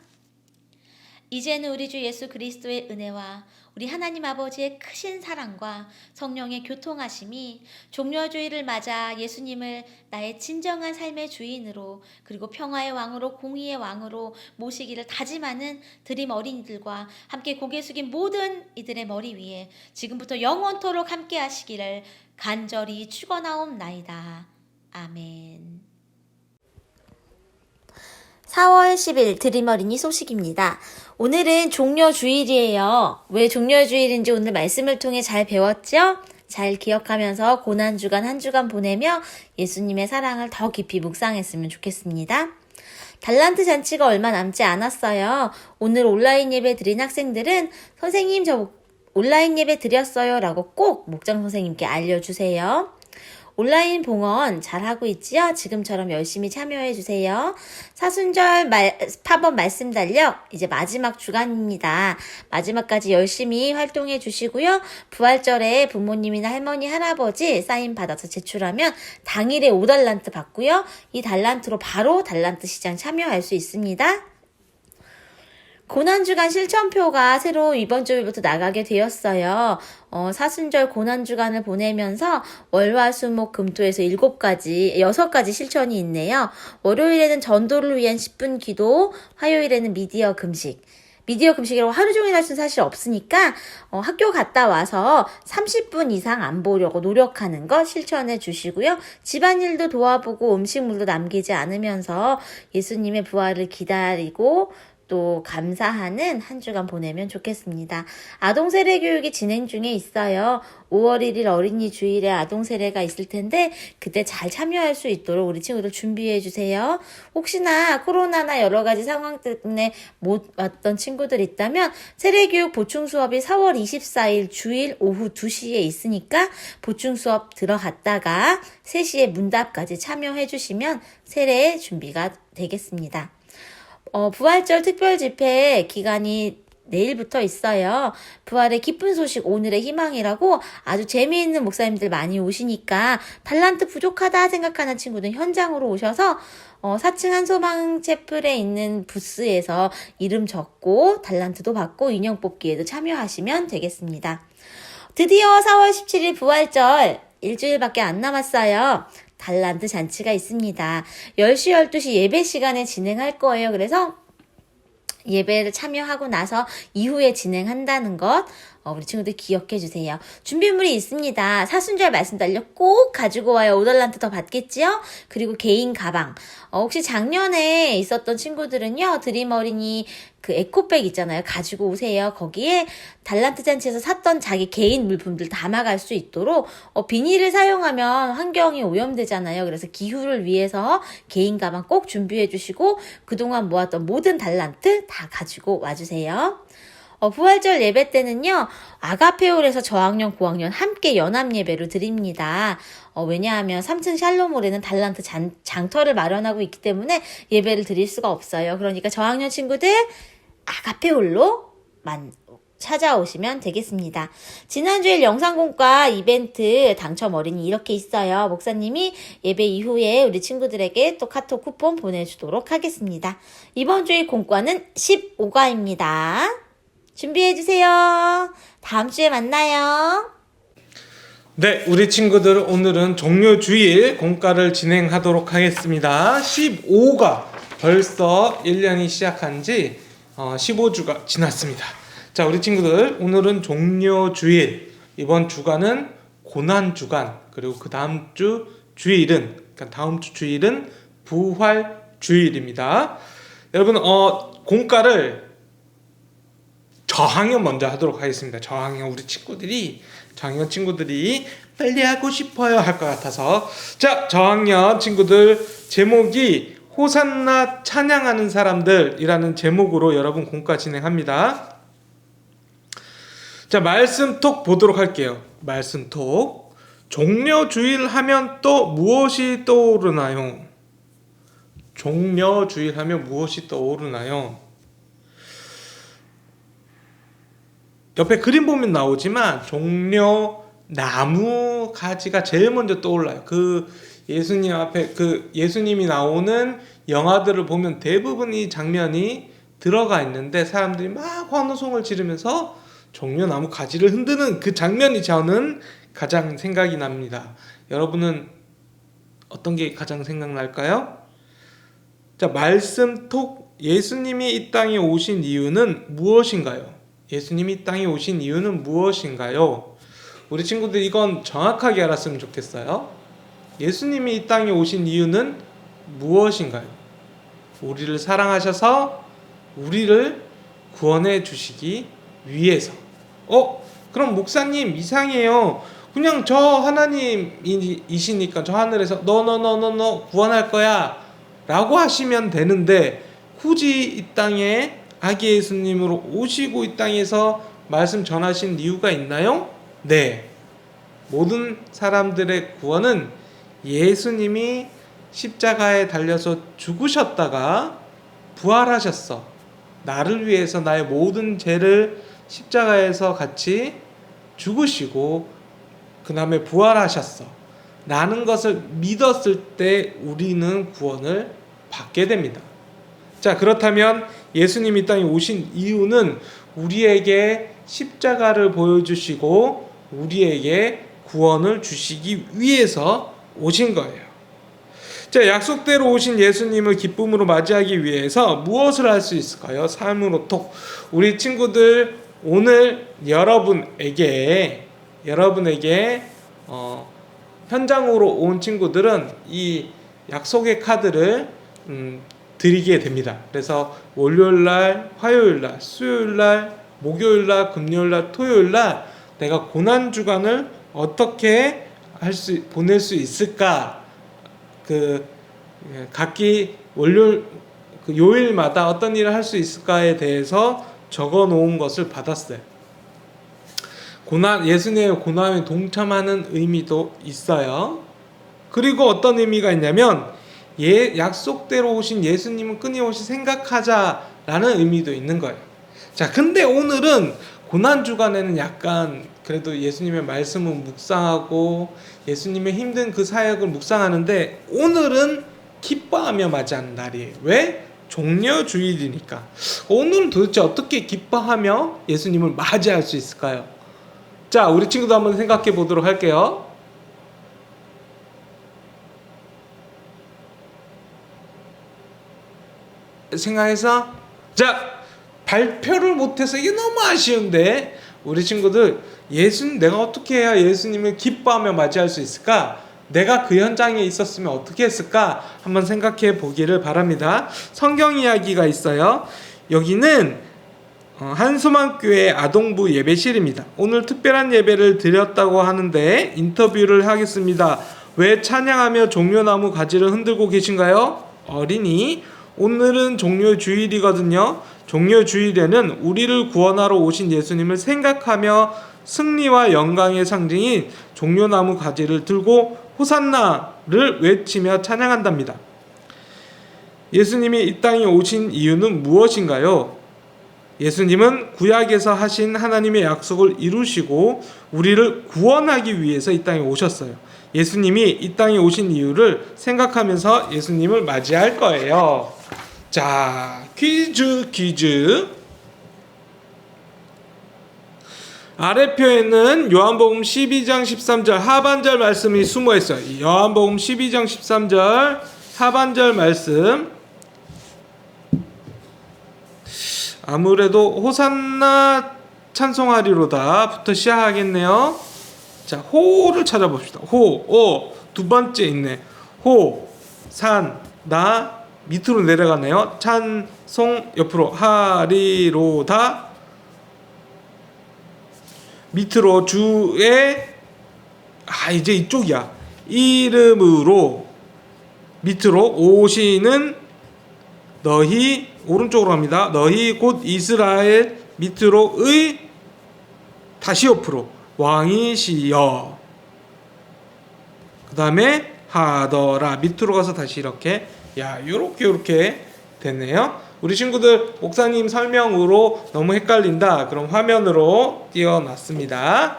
이제는 우리 주 예수 그리스도의 은혜와 우리 하나님 아버지의 크신 사랑과 성령의 교통하심이 종려주의를 맞아 예수님을 나의 진정한 삶의 주인으로 그리고 평화의 왕으로 공의의 왕으로 모시기를 다짐하는 드림 어린이들과 함께 고개 숙인 모든 이들의 머리 위에 지금부터 영원토록 함께 하시기를 간절히 축원하옵나이다. 아멘. 4월 10일 드림 어린이 소식입니다. 오늘은 종려주일이에요. 왜 종려주일인지 오늘 말씀을 통해 잘 배웠죠? 잘 기억하면서 고난주간 한 주간 보내며 예수님의 사랑을 더 깊이 묵상했으면 좋겠습니다. 달란트 잔치가 얼마 남지 않았어요. 오늘 온라인 예배 드린 학생들은 선생님 저 온라인 예배 드렸어요 라고 꼭 목장 선생님께 알려주세요. 온라인 봉헌 잘하고 있지요? 지금처럼 열심히 참여해주세요. 사순절 파번 말씀 달력 이제 마지막 주간입니다. 마지막까지 열심히 활동해 주시고요. 부활절에 부모님이나 할머니, 할아버지 사인 받아서 제출하면 당일에 5달란트 받고요. 이 달란트로 바로 달란트 시장 참여할 수 있습니다. 고난주간 실천표가 새로 이번 주부터 나가게 되었어요. 사순절 고난주간을 보내면서 월화수목 금토에서 6가지 실천이 있네요. 월요일에는 전도를 위한 10분 기도, 화요일에는 미디어 금식. 미디어 금식이라고 하루 종일 할 수는 사실 없으니까 학교 갔다 와서 30분 이상 안 보려고 노력하는 거 실천해 주시고요. 집안일도 도와보고 음식물도 남기지 않으면서 예수님의 부활을 기다리고 또 감사하는 한 주간 보내면 좋겠습니다. 아동세례 교육이 진행 중에 있어요. 5월 1일 어린이 주일에 아동세례가 있을 텐데 그때 잘 참여할 수 있도록 우리 친구들 준비해 주세요. 혹시나 코로나나 여러 가지 상황 때문에 못 왔던 친구들 있다면 세례교육 보충 수업이 4월 24일 주일 오후 2시에 있으니까 보충 수업 들어갔다가 3시에 문답까지 참여해 주시면 세례 준비가 되겠습니다. 부활절 특별 집회 기간이 내일부터 있어요. 부활의 기쁜 소식 오늘의 희망이라고 아주 재미있는 목사님들 많이 오시니까 달란트 부족하다 생각하는 친구들 현장으로 오셔서 4층 한소망 채플에 있는 부스에서 이름 적고 달란트도 받고 인형 뽑기에도 참여하시면 되겠습니다. 드디어 4월 17일 부활절 일주일밖에 안 남았어요. 달란트 잔치가 있습니다. 10시, 12시 예배 시간에 진행할 거예요. 그래서 예배를 참여하고 나서 이후에 진행한다는 것 우리 친구들 기억해 주세요. 준비물이 있습니다. 사순절 말씀 달력 꼭 가지고 와요. 5달란트 더 받겠지요? 그리고 개인 가방. 혹시 작년에 있었던 친구들은요. 드림 어린이 그 에코백 있잖아요. 가지고 오세요. 거기에 달란트 잔치에서 샀던 자기 개인 물품들 담아갈 수 있도록 비닐을 사용하면 환경이 오염되잖아요. 그래서 기후를 위해서 개인 가방 꼭 준비해 주시고 그동안 모았던 모든 달란트 다 가지고 와주세요. 부활절 예배 때는요, 아가페올에서 저학년, 고학년 함께 연합 예배로 드립니다. 왜냐하면 3층 샬롬홀에는 달란트 장터를 마련하고 있기 때문에 예배를 드릴 수가 없어요. 그러니까 저학년 친구들 아가페올로 찾아오시면 되겠습니다. 지난주에 영상공과 이벤트 당첨 어린이 이렇게 있어요. 목사님이 예배 이후에 우리 친구들에게 또 카톡 쿠폰 보내주도록 하겠습니다. 이번 주의 공과는 15과입니다. 준비해주세요. 다음 주에 만나요. 네, 우리 친구들 오늘은 종료주일 공과를 진행하도록 하겠습니다. 15가 벌써 1년이 시작한 지 15주가 지났습니다. 자, 우리 친구들 오늘은 종료주일, 이번 주간은 고난주간, 그리고 그 다음 주 주일은, 그러니까 다음 주 주일은 부활주일입니다. 여러분 공과를 저학년 먼저 하도록 하겠습니다. 저학년 저학년 친구들이 빨리 하고 싶어요 할 것 같아서. 자, 저학년 친구들 제목이 호산나 찬양하는 사람들이라는 제목으로 여러분 공과 진행합니다. 자, 말씀톡 보도록 할게요. 말씀톡. 종려주일 하면 또 무엇이 떠오르나요? 종려주일 하면 무엇이 떠오르나요? 옆에 그림 보면 나오지만 종려 나무 가지가 제일 먼저 떠올라요. 그 예수님 앞에 그 예수님이 나오는 영화들을 보면 대부분 이 장면이 들어가 있는데 사람들이 막 환호성을 지르면서 종려나무 가지를 흔드는 그 장면이 저는 가장 생각이 납니다. 여러분은 어떤 게 가장 생각날까요? 자, 말씀 톡. 예수님이 이 땅에 오신 이유는 무엇인가요? 예수님이 이 땅에 오신 이유는 무엇인가요? 우리 친구들 이건 정확하게 알았으면 좋겠어요. 예수님이 이 땅에 오신 이유는 무엇인가요? 우리를 사랑하셔서 우리를 구원해 주시기 위해서. 그럼 목사님 이상해요. 그냥 저 하나님이시니까 저 하늘에서 너 구원할 거야 라고 하시면 되는데 굳이 이 땅에 아기 예수님으로 오시고 이 땅에서 말씀 전하신 이유가 있나요? 네. 모든 사람들의 구원은 예수님이 십자가에 달려서 죽으셨다가 부활하셨어. 나를 위해서 나의 모든 죄를 십자가에서 같이 죽으시고 그 다음에 부활하셨어 라는 것을 믿었을 때 우리는 구원을 받게 됩니다. 자, 그렇다면 예수님이 이 땅에 오신 이유는 우리에게 십자가를 보여주시고 우리에게 구원을 주시기 위해서 오신 거예요. 자, 약속대로 오신 예수님을 기쁨으로 맞이하기 위해서 무엇을 할 수 있을까요? 삶으로 톡. 우리 친구들 오늘 여러분에게 현장으로 온 친구들은 이 약속의 카드를 드리게 됩니다. 그래서 월요일날, 화요일날, 수요일날, 목요일날, 금요일날, 토요일날 내가 고난주간을 어떻게 보낼 수 있을까? 각기 요일마다 어떤 일을 할 수 있을까에 대해서 적어 놓은 것을 받았어요. 예수님의 고난에 동참하는 의미도 있어요. 그리고 어떤 의미가 있냐면 약속대로 오신 예수님은 끊임없이 생각하자라는 의미도 있는 거예요. 자, 근데 오늘은 고난주간에는 약간 그래도 예수님의 말씀을 묵상하고 예수님의 힘든 그 사역을 묵상하는데 오늘은 기뻐하며 맞이하는 날이에요. 왜? 종려주일이니까. 오늘은 도대체 어떻게 기뻐하며 예수님을 맞이할 수 있을까요? 자, 우리 친구도 한번 생각해 보도록 할게요. 생각해서 자, 발표를 못해서 이게 너무 아쉬운데 우리 친구들 내가 어떻게 해야 예수님을 기뻐하며 맞이할 수 있을까? 내가 그 현장에 있었으면 어떻게 했을까? 한번 생각해 보기를 바랍니다. 성경 이야기가 있어요. 여기는 한소망교회 아동부 예배실입니다. 오늘 특별한 예배를 드렸다고 하는데 인터뷰를 하겠습니다. 왜 찬양하며 종려나무 가지를 흔들고 계신가요? 어린이, 오늘은 종려주일이거든요. 종려주일에는 우리를 구원하러 오신 예수님을 생각하며 승리와 영광의 상징인 종려나무 가지를 들고 호산나를 외치며 찬양한답니다. 예수님이 이 땅에 오신 이유는 무엇인가요? 예수님은 구약에서 하신 하나님의 약속을 이루시고 우리를 구원하기 위해서 이 땅에 오셨어요. 예수님이 이 땅에 오신 이유를 생각하면서 예수님을 맞이할 거예요. 자, 퀴즈. 아래표에는 요한복음 12장 13절 하반절 말씀이 숨어 있어요. 요한복음 12장 13절 하반절 말씀. 아무래도 호산나 찬송하리로다부터 시작하겠네요. 자, 호를 찾아봅시다. 두 번째 있네. 호, 산, 나, 밑으로 내려가네요. 찬송 옆으로 하리로다. 밑으로 주의 이제 이쪽이야. 이름으로 밑으로 오시는 너희 오른쪽으로 갑니다. 너희 곧 이스라엘 밑으로의 다시 옆으로 왕이시여. 그 다음에 하더라 밑으로 가서 다시 이렇게 요렇게 됐네요. 우리 친구들 목사님 설명으로 너무 헷갈린다. 그럼 화면으로 띄워놨습니다.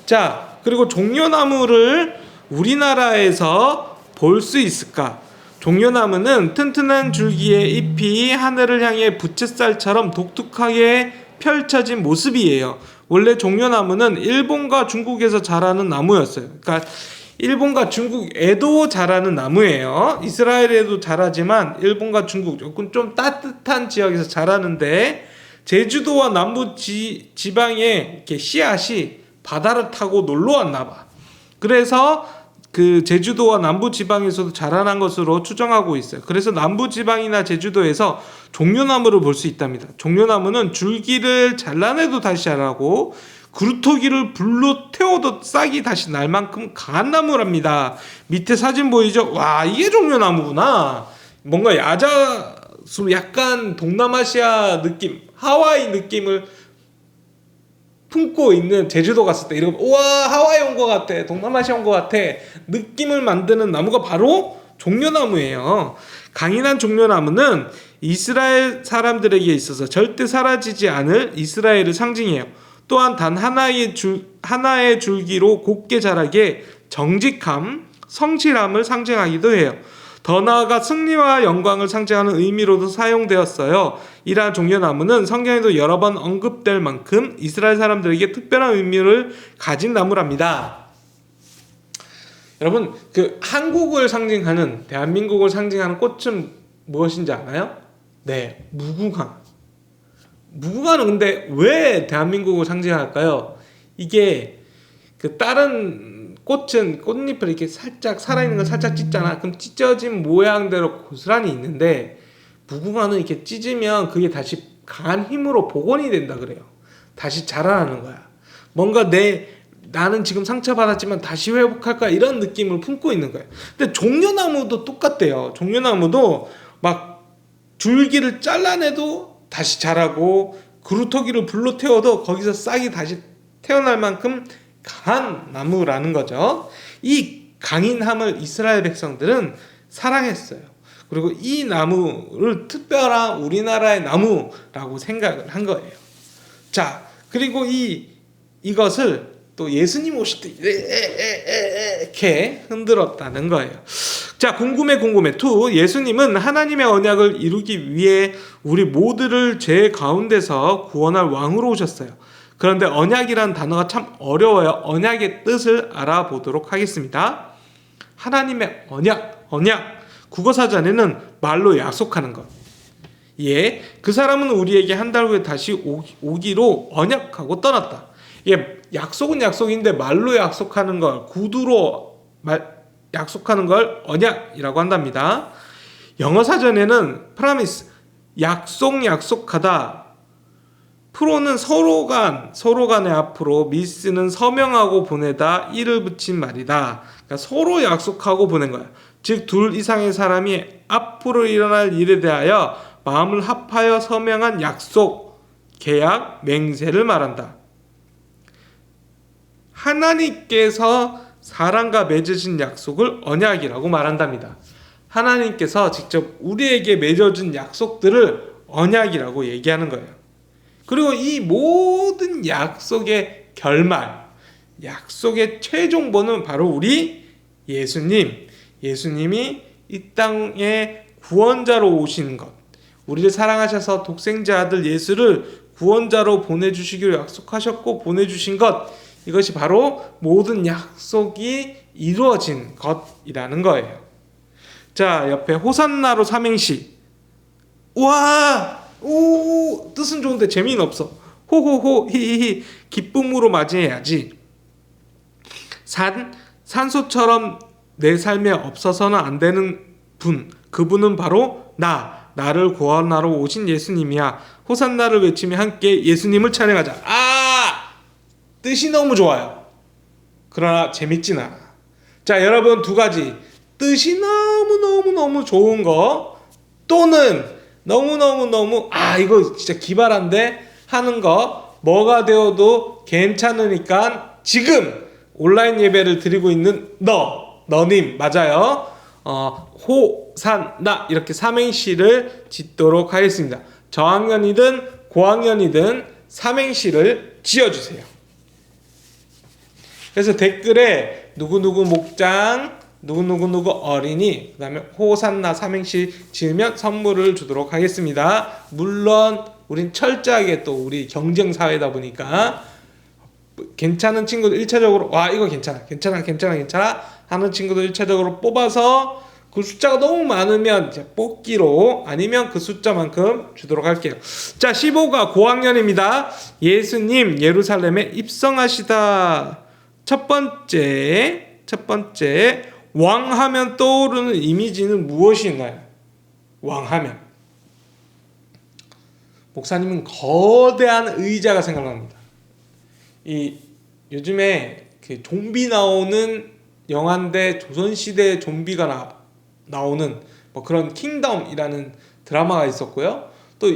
자, 그리고 종려나무를 우리나라에서 볼 수 있을까? 종려나무는 튼튼한 줄기에 잎이 하늘을 향해 부채살처럼 독특하게 펼쳐진 모습이에요. 원래 종려나무는 일본과 중국에서 자라는 나무였어요. 그러니까 일본과 중국에도 자라는 나무예요. 이스라엘에도 자라지만 일본과 중국 조금 좀 따뜻한 지역에서 자라는데 제주도와 남부 지방에 이렇게 씨앗이 바다를 타고 놀러 왔나 봐. 그래서 그 제주도와 남부 지방에서도 자라난 것으로 추정하고 있어요. 그래서 남부 지방이나 제주도에서 종려나무를 볼 수 있답니다. 종려나무는 줄기를 잘라내도 다시 자라고 그루터기를 불로 태워도 싹이 다시 날 만큼 강한 나무랍니다. 밑에 사진 보이죠? 와, 이게 종려나무구나. 뭔가 야자수 약간 동남아시아 느낌, 하와이 느낌을 품고 있는 제주도 갔을 때 이러면 우와, 하와이 온 것 같아, 동남아시아 온 것 같아 느낌을 만드는 나무가 바로 종려나무예요. 강인한 종려나무는 이스라엘 사람들에게 있어서 절대 사라지지 않을 이스라엘을 상징해요. 또한 단 하나의 줄기로 곱게 자라게 정직함, 성실함을 상징하기도 해요. 더 나아가 승리와 영광을 상징하는 의미로도 사용되었어요. 이러한 종려나무는 성경에도 여러 번 언급될 만큼 이스라엘 사람들에게 특별한 의미를 가진 나무랍니다. 여러분, 그 한국을 상징하는, 대한민국을 상징하는 꽃은 무엇인지 아나요? 네, 무궁화. 무궁화는 근데 왜 대한민국을 상징할까요? 이게 그 다른 꽃은 꽃잎을 이렇게 살짝 살아있는 걸 살짝 찢잖아. 그럼 찢어진 모양대로 고스란히 있는데 무궁화는 이렇게 찢으면 그게 다시 강한 힘으로 복원이 된다 그래요. 다시 자라나는 거야. 뭔가 나는 지금 상처받았지만 다시 회복할 거야, 이런 느낌을 품고 있는 거예요. 근데 종려나무도 똑같대요. 종려나무도 막 줄기를 잘라내도 다시 자라고 그루터기를 불로 태워도 거기서 싹이 다시 태어날 만큼 강한 나무라는 거죠. 이 강인함을 이스라엘 백성들은 사랑했어요. 그리고 이 나무를 특별한 우리나라의 나무라고 생각을 한 거예요. 자, 그리고 이것을 또 예수님 오실 때 이렇게 흔들었다는 거예요. 자, 궁금해 2. 예수님은 하나님의 언약을 이루기 위해 우리 모두를 죄 가운데서 구원할 왕으로 오셨어요. 그런데 언약이란 단어가 참 어려워요. 언약의 뜻을 알아보도록 하겠습니다. 하나님의 언약. 국어사전에는 말로 약속하는 것. 예, 그 사람은 우리에게 한 달 후에 다시 오기로 언약하고 떠났다. 예, 약속은 약속인데 말로 약속하는 걸, 구두로 약속하는 걸 언약이라고 한답니다. 영어 사전에는 promise, 약속하다. 프로는 서로 간의 앞으로, 미스는 서명하고 보내다, 이를 붙인 말이다. 그러니까 서로 약속하고 보낸 거야. 즉, 둘 이상의 사람이 앞으로 일어날 일에 대하여 마음을 합하여 서명한 약속, 계약, 맹세를 말한다. 하나님께서 사람과 맺으신 약속을 언약이라고 말한답니다. 하나님께서 직접 우리에게 맺어준 약속들을 언약이라고 얘기하는 거예요. 그리고 이 모든 약속의 결말, 약속의 최종본은 바로 우리 예수님이 이 땅에 구원자로 오시는 것, 우리를 사랑하셔서 독생자 아들 예수를 구원자로 보내주시기로 약속하셨고 보내주신 것, 이것이 바로 모든 약속이 이루어진 것이라는 거예요. 자, 옆에 호산나로 삼행시. 와, 오, 뜻은 좋은데 재미는 없어. 호호호, 히히히, 기쁨으로 맞이해야지. 산소처럼 내 삶에 없어서는 안 되는 분, 그분은 바로 나를 구원하러 오신 예수님이야. 호산나를 외치며 함께 예수님을 찬양하자. 뜻이 너무 좋아요. 그러나 재밌진 않아. 자, 여러분, 2가지. 뜻이 너무 좋은 거, 또는 너무 이거 진짜 기발한데 하는 거, 뭐가 되어도 괜찮으니까 지금 온라인 예배를 드리고 있는 너님 맞아요. 호산나 이렇게 삼행시를 짓도록 하겠습니다. 저학년이든 고학년이든 삼행시를 지어주세요. 그래서 댓글에 누구누구 목장 누구누구누구 어린이, 그 다음에 호산나 삼행시 지으면 선물을 주도록 하겠습니다. 물론 우린 철저하게 또 우리 경쟁사회다 보니까 괜찮은 친구들 1차적으로 와 이거 괜찮아 하는 친구들 1차적으로 뽑아서 그 숫자가 너무 많으면 이제 뽑기로 아니면 그 숫자만큼 주도록 할게요. 자, 15가 고학년입니다. 예수님 예루살렘에 입성하시다. 첫 번째 왕하면 떠오르는 이미지는 무엇인가요? 왕하면 목사님은 거대한 의자가 생각납니다. 이 요즘에 그 좀비 나오는 영화인데 조선시대 좀비가 나오는 뭐 그런 킹덤이라는 드라마가 있었고요. 또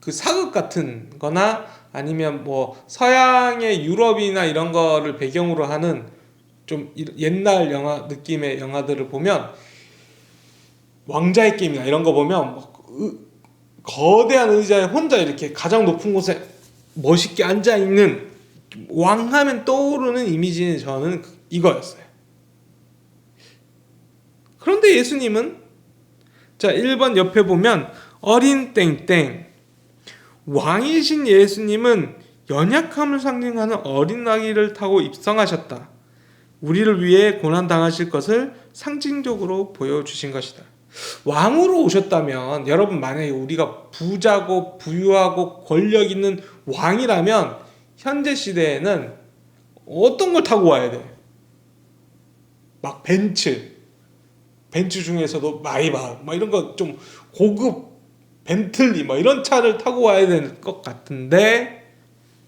그 사극 같은 거나 아니면 뭐 서양의 유럽이나 이런 거를 배경으로 하는 좀 옛날 영화 느낌의 영화들을 보면 왕자의 게임이나 이런 거 보면 거대한 의자에 혼자 이렇게 가장 높은 곳에 멋있게 앉아 있는 왕하면 떠오르는 이미지는 저는 이거였어요. 그런데 예수님은 자 1번 옆에 보면 어린 땡땡 왕이신 예수님은 연약함을 상징하는 어린 나귀를 타고 입성하셨다. 우리를 위해 고난 당하실 것을 상징적으로 보여주신 것이다. 왕으로 오셨다면 여러분 만약에 우리가 부자고 부유하고 권력 있는 왕이라면 현재 시대에는 어떤 걸 타고 와야 돼? 막 벤츠 중에서도 마이바 막 이런 거 좀 고급 벤틀리 뭐 이런 차를 타고 와야 될 것 같은데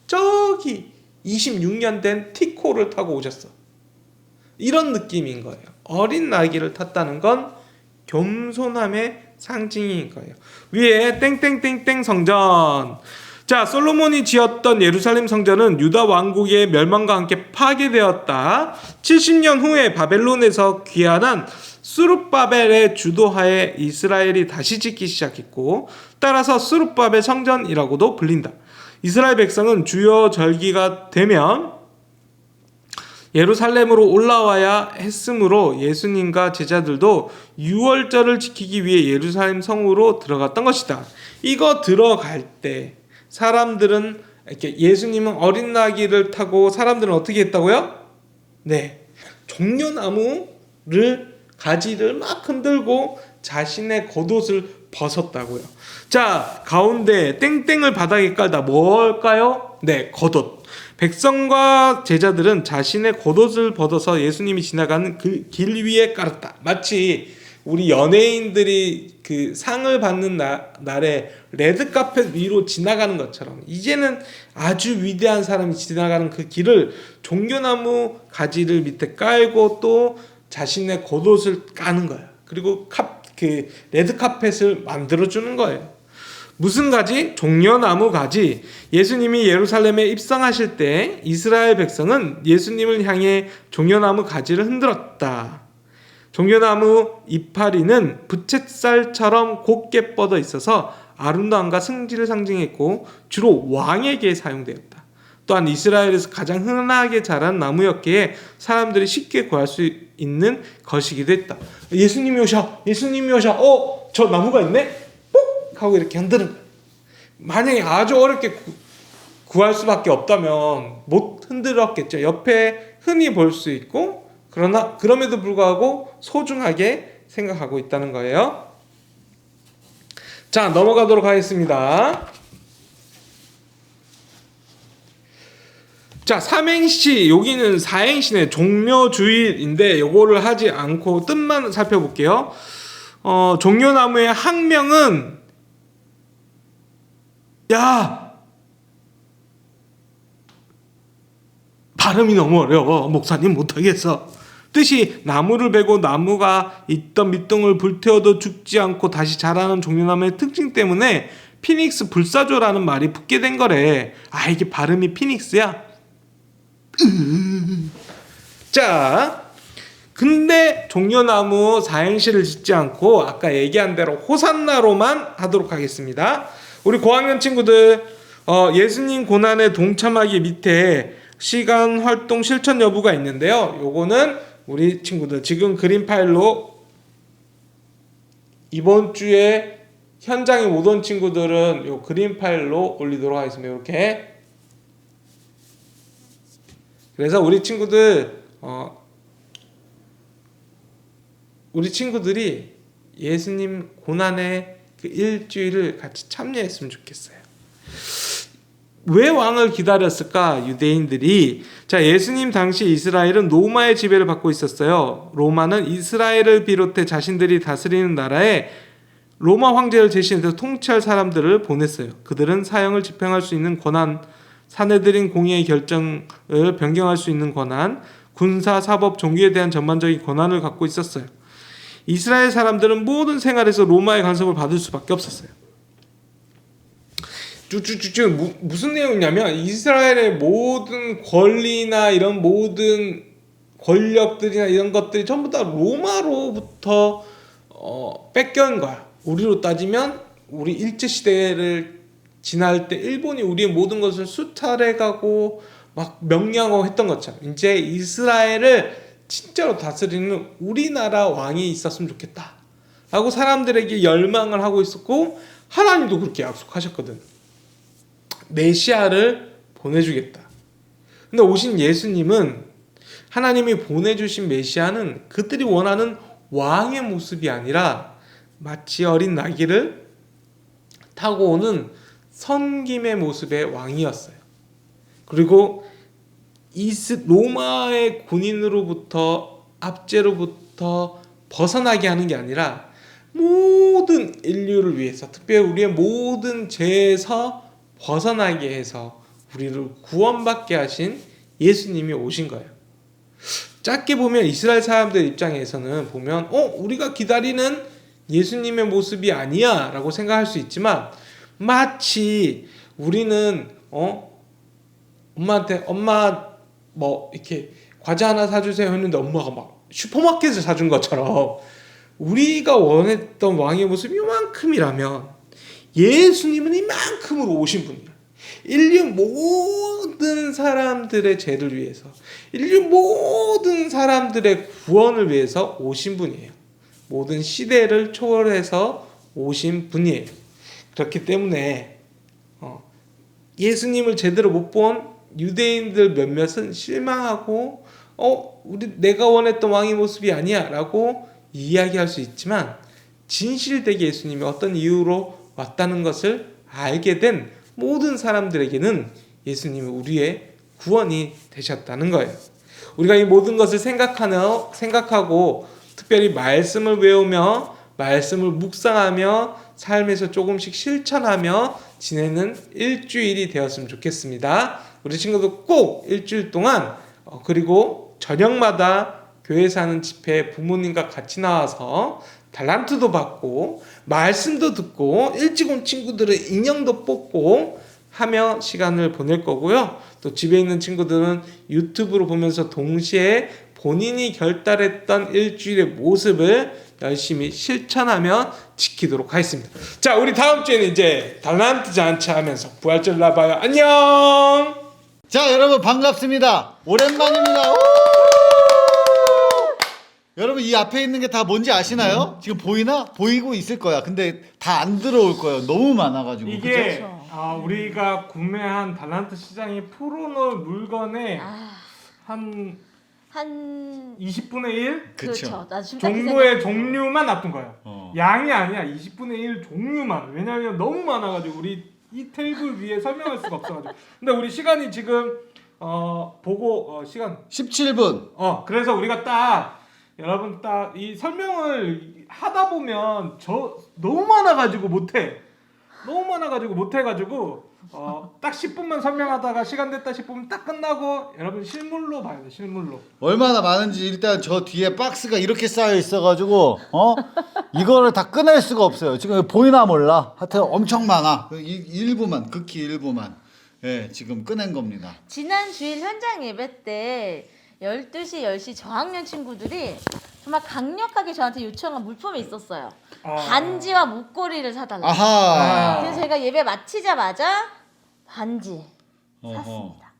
저기 26년 된 티코를 타고 오셨어. 이런 느낌인 거예요. 어린 나귀를 탔다는 건 겸손함의 상징인 거예요. 위에 땡땡땡땡 성전. 자, 솔로몬이 지었던 예루살렘 성전은 유다 왕국의 멸망과 함께 파괴되었다. 70년 후에 바벨론에서 귀환한 스룹바벨의 주도하에 이스라엘이 다시 짓기 시작했고 따라서 스룹바벨 성전이라고도 불린다. 이스라엘 백성은 주요 절기가 되면 예루살렘으로 올라와야 했으므로 예수님과 제자들도 유월절을 지키기 위해 예루살렘 성으로 들어갔던 것이다. 이거 들어갈 때 사람들은 이렇게 예수님은 어린 나귀를 타고 사람들은 어떻게 했다고요? 네, 종려나무를 가지를 막 흔들고 자신의 겉옷을 벗었다고요. 자, 가운데 땡땡을 바닥에 깔다 뭘까요? 네, 겉옷. 백성과 제자들은 자신의 겉옷을 벗어서 예수님이 지나가는 그 길 위에 깔았다. 마치 우리 연예인들이 그 상을 받는 날에 레드카펫 위로 지나가는 것처럼 이제는 아주 위대한 사람이 지나가는 그 길을 종려나무 가지를 밑에 깔고 또 자신의 겉옷을 까는 거야. 그리고 그 레드카펫을 만들어주는 거예요. 무슨 가지? 종려나무 가지. 예수님이 예루살렘에 입성하실 때 이스라엘 백성은 예수님을 향해 종려나무 가지를 흔들었다. 종려나무 이파리는 부채살처럼 곱게 뻗어 있어서 아름다움과 승질을 상징했고 주로 왕에게 사용되었다. 또한 이스라엘에서 가장 흔하게 자란 나무였기에 사람들이 쉽게 구할 수 있는 것이기도 했다. 예수님이 오셔. 저 나무가 있네? 뽁! 하고 이렇게 흔드는 거야. 만약에 아주 어렵게 구할 수밖에 없다면 못 흔들었겠죠. 옆에 흔히 볼 수 있고 그러나 그럼에도 불구하고 소중하게 생각하고 있다는 거예요. 자, 넘어가도록 하겠습니다. 자, 삼행시, 여기는 사행시네. 종려주일인데 요거를 하지 않고 뜻만 살펴볼게요. 종려나무의 학명은 발음이 너무 어려워. 목사님 못하겠어. 뜻이 나무를 베고 나무가 있던 밑둥을 불태워도 죽지 않고 다시 자라는 종려나무의 특징 때문에 피닉스 불사조라는 말이 붙게 된 거래. 아, 이게 발음이 피닉스야? 자, 근데 종려나무 사행시를 짓지 않고 아까 얘기한 대로 호산나로만 하도록 하겠습니다. 우리 고학년 친구들, 예수님 고난에 동참하기 밑에 시간, 활동, 실천 여부가 있는데요. 요거는 우리 친구들 지금 그림 파일로 이번 주에 현장에 못 온 친구들은 요 그림 파일로 올리도록 하겠습니다. 이렇게. 그래서 우리 친구들이 예수님 고난의 그 일주일을 같이 참여했으면 좋겠어요. 왜 왕을 기다렸을까? 유대인들이. 자, 예수님 당시 이스라엘은 로마의 지배를 받고 있었어요. 로마는 이스라엘을 비롯해 자신들이 다스리는 나라에 로마 황제를 대신해서 통치할 사람들을 보냈어요. 그들은 사형을 집행할 수 있는 권한, 사내들인 공의의 결정을 변경할 수 있는 권한, 군사, 사법, 종교에 대한 전반적인 권한을 갖고 있었어요. 이스라엘 사람들은 모든 생활에서 로마의 간섭을 받을 수밖에 없었어요. 쭉쭉쭉쭉 무슨 내용이냐면 이스라엘의 모든 권리나 이런 모든 권력들이나 이런 것들이 전부 다 로마로부터 뺏겨온 거야. 우리로 따지면 우리 일제시대를 지날 때 일본이 우리의 모든 것을 수탈해가고 막 명령하고 했던 것처럼 이제 이스라엘을 진짜로 다스리는 우리나라 왕이 있었으면 좋겠다 라고 사람들에게 열망을 하고 있었고, 하나님도 그렇게 약속하셨거든. 메시아를 보내주겠다. 근데 오신 예수님은, 하나님이 보내주신 메시아는 그들이 원하는 왕의 모습이 아니라 마치 어린 나귀를 타고 오는 섬김의 모습의 왕이었어요. 그리고 로마의 군인으로부터, 압제로부터 벗어나게 하는 게 아니라 모든 인류를 위해서, 특별히 우리의 모든 죄에서 벗어나게 해서 우리를 구원받게 하신 예수님이 오신 거예요. 짧게 보면 이스라엘 사람들 입장에서는 보면 우리가 기다리는 예수님의 모습이 아니야 라고 생각할 수 있지만, 마치 우리는 엄마한테 엄마 뭐 이렇게 과자 하나 사주세요 했는데 엄마가 막 슈퍼마켓을 사준 것처럼 우리가 원했던 왕의 모습이 이만큼이라면 예수님은 이만큼으로 오신 분이에요. 인류 모든 사람들의 죄를 위해서, 인류 모든 사람들의 구원을 위해서 오신 분이에요. 모든 시대를 초월해서 오신 분이에요. 그렇기 때문에 예수님을 제대로 못 본 유대인들 몇몇은 실망하고 내가 원했던 왕의 모습이 아니야 라고 이야기할 수 있지만, 진실되게 예수님이 어떤 이유로 왔다는 것을 알게 된 모든 사람들에게는 예수님이 우리의 구원이 되셨다는 거예요. 우리가 이 모든 것을 생각하고 특별히 말씀을 외우며 말씀을 묵상하며 삶에서 조금씩 실천하며 지내는 일주일이 되었으면 좋겠습니다. 우리 친구들 꼭 일주일 동안 그리고 저녁마다 교회에서 하는 집회에 부모님과 같이 나와서 달란트도 받고 말씀도 듣고, 일찍 온 친구들은 인형도 뽑고 하며 시간을 보낼 거고요. 또 집에 있는 친구들은 유튜브로 보면서 동시에 본인이 결단했던 일주일의 모습을 열심히 실천하며 지키도록 하겠습니다. 자, 우리 다음 주에는 이제 달란트 잔치 하면서 부활절 나봐요. 안녕. 자, 여러분 반갑습니다. 오랜만입니다. 우! 여러분 이 앞에 있는 게 다 뭔지 아시나요? 지금 보이나? 보이고 있을 거야. 근데 다 안 들어올 거예요. 너무 많아가지고. 이게 그죠? 우리가 구매한 달란트 시장에 풀어놓을 물건의 한 20분의 1 그쵸. 나 지금 딱 그 정도의 종류만 놔둔 거예요. 어. 양이 아니야. 20분의 1 종류만. 왜냐하면 너무 많아가지고 우리 이 테이블 위에 설명할 수가 없어가지고. 근데 우리 시간이 지금 보고 시간 17분. 그래서 우리가 딱 여러분 딱 이 설명을 하다 보면 너무 많아가지고 못해. 너무 많아가지고 못해가지고 딱 10분만 설명하다가 시간 됐다 싶으면 딱 끝나고 여러분 실물로 봐야 돼. 실물로. 얼마나 많은지 일단 저 뒤에 박스가 이렇게 쌓여 있어가지고 이거를 다 꺼낼 수가 없어요. 지금 보이나 몰라. 하여튼 엄청 많아. 일부만, 극히 일부만. 예, 지금 꺼낸 겁니다. 지난 주일 현장 예배 때 12시, 10시 저학년 친구들이 정말 강력하게 저한테 요청한 물품이 있었어요. 반지와 목걸이를 사달라고. 아하. 그래서 제가 예배 마치자마자 반지 샀습니다.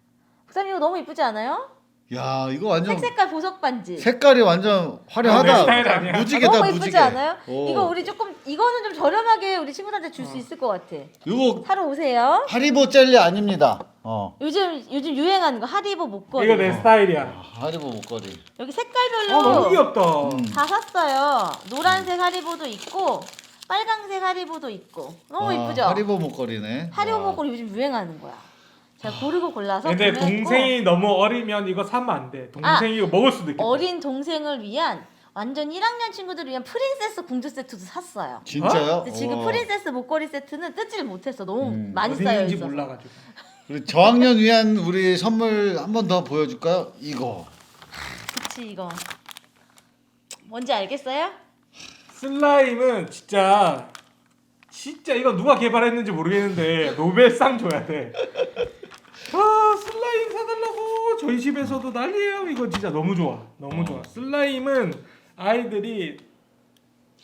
목사님 이거 너무 이쁘지 않아요? 야 이거 완전 색색깔 보석 반지. 색깔이 완전 화려하다. 내 스타일 아니야. 무지개다 너무 무지개. 예쁘지 않아요? 오. 이거 우리 조금 이거는 좀 저렴하게 우리 친구들한테 줄 수 있을 것 같아. 이거 사러 오세요. 하리보 젤리 아닙니다. 요즘 유행하는 거 하리보 목걸이. 이거 내 스타일이야. 하리보 목걸이. 여기 아 색깔별로 너무 귀엽다. 다 샀어요. 노란색 하리보도 있고 빨강색 하리보도 있고 너무 와, 이쁘죠? 하리보 목걸이네. 하리보 와. 목걸이 요즘 유행하는 거야. 제가 고르고 골라서 근데 구매했고 동생이 너무 어리면 이거 사면 안 돼. 동생이 이거 먹을 수도 있겠다. 어린 동생을 위한 완전 1학년 친구들을 위한 프린세스 공주 세트도 샀어요. 진짜요? 근데 지금 와. 프린세스 목걸이 세트는 뜯지를 못했어. 너무 많이 어디 쌓여 있는지 있어서. 몰라가지고. 우리 저학년 위한 우리 선물 한 번 더 보여줄까요? 이거. 그치 이거. 뭔지 알겠어요? 슬라임은 진짜 이거 누가 개발했는지 모르겠는데 노벨상 줘야 돼. 아 슬라임 사달라고 저희 집에서도 난리예요. 이거 진짜 너무 좋아. 너무 좋아. 슬라임은 아이들이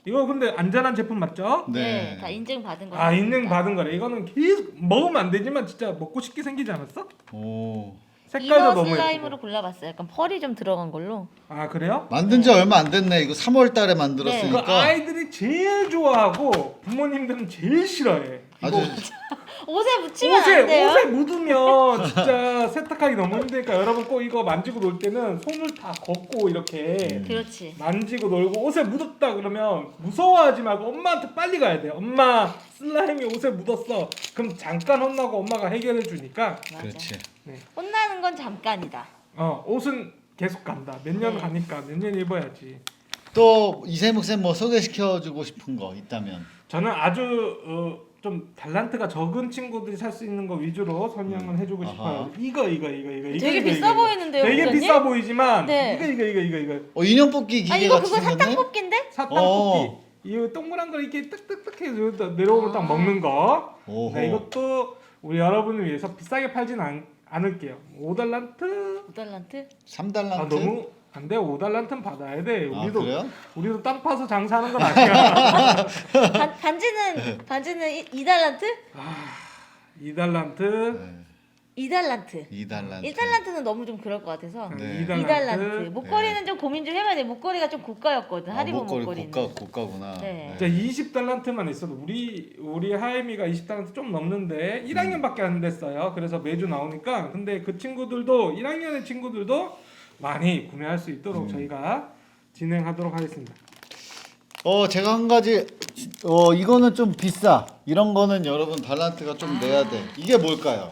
이거 근데 안전한 제품 맞죠? 네. 다 인증받은 거. 아 인증받은 거래. 이거는 계속 먹으면 안 되지만 진짜 먹고 싶게 생기지 않았어? 오. 색깔도 이너 너무 슬라임으로 예쁘고. 골라봤어요. 약간 펄이 좀 들어간 걸로. 아 그래요? 만든 지 얼마 안 됐네. 이거 3월 달에 그 만들었으니까. 아이들이 제일 좋아하고 부모님들은 제일 싫어해. 이거 아주 옷에 묻히면 안 돼요. 옷에 묻으면 진짜 세탁하기 너무 힘드니까 여러분 꼭 이거 만지고 놀 때는 손을 다 걷고 이렇게 그렇지. 만지고 놀고 옷에 묻었다 그러면 무서워하지 말고 엄마한테 빨리 가야 돼. 엄마 슬라임이 옷에 묻었어. 그럼 잠깐 혼나고 엄마가 해결해 주니까. 맞아. 그렇지. 혼나는 건 잠깐이다. 옷은 계속 간다. 몇 년 가니까 몇 년 입어야지. 또 이세묵 쌤뭐 소개시켜 주고 싶은 거 있다면. 저는 아주 좀 달란트가 적은 친구들이 살 수 있는 거 위주로 설명을 해주고 아하. 싶어요. 이거 되게 비싸 보이는데요, 되게 목사님? 비싸 보이지만 네. 이거 인형 뽑기 기계 아 이거 같이 그거 생겼네. 사탕 뽑기인데? 사탕 어. 뽑기. 이거 동그란 거 이렇게 뜩뜩뜩 해서 내려오면 딱 먹는 거. 오호. 네, 이것도 우리 여러분을 위해서 비싸게 팔진 않을게요. 5달란트? 5달란트? 3달란트. 아 너무 안 돼. 5달란트는 받아야 돼. 우리도 그래요? 우리도 땅 파서 장사하는 건 아니야. 반지는 2달란트? 2달란트. 네. 2달란트. 2달란트. 1달란트는 너무 좀 그럴 것 같아서. 네. 2달란트. 목걸이는 좀 고민 좀 해봐야 돼. 목걸이가 좀 고가였거든. 하리보 목걸이 목걸이는. 고가구나. 네. 진짜 20달란트만 있어도 우리 하임이가 20달란트 좀 넘는데 1학년밖에 안 됐어요. 그래서 매주 나오니까 근데 그 친구들도 1학년의 친구들도 많이 구매할 수 있도록 저희가 진행하도록 하겠습니다. 제가 한 가지 이거는 좀 비싸. 이런 거는 여러분 달란트가 좀 내야 돼. 이게 뭘까요?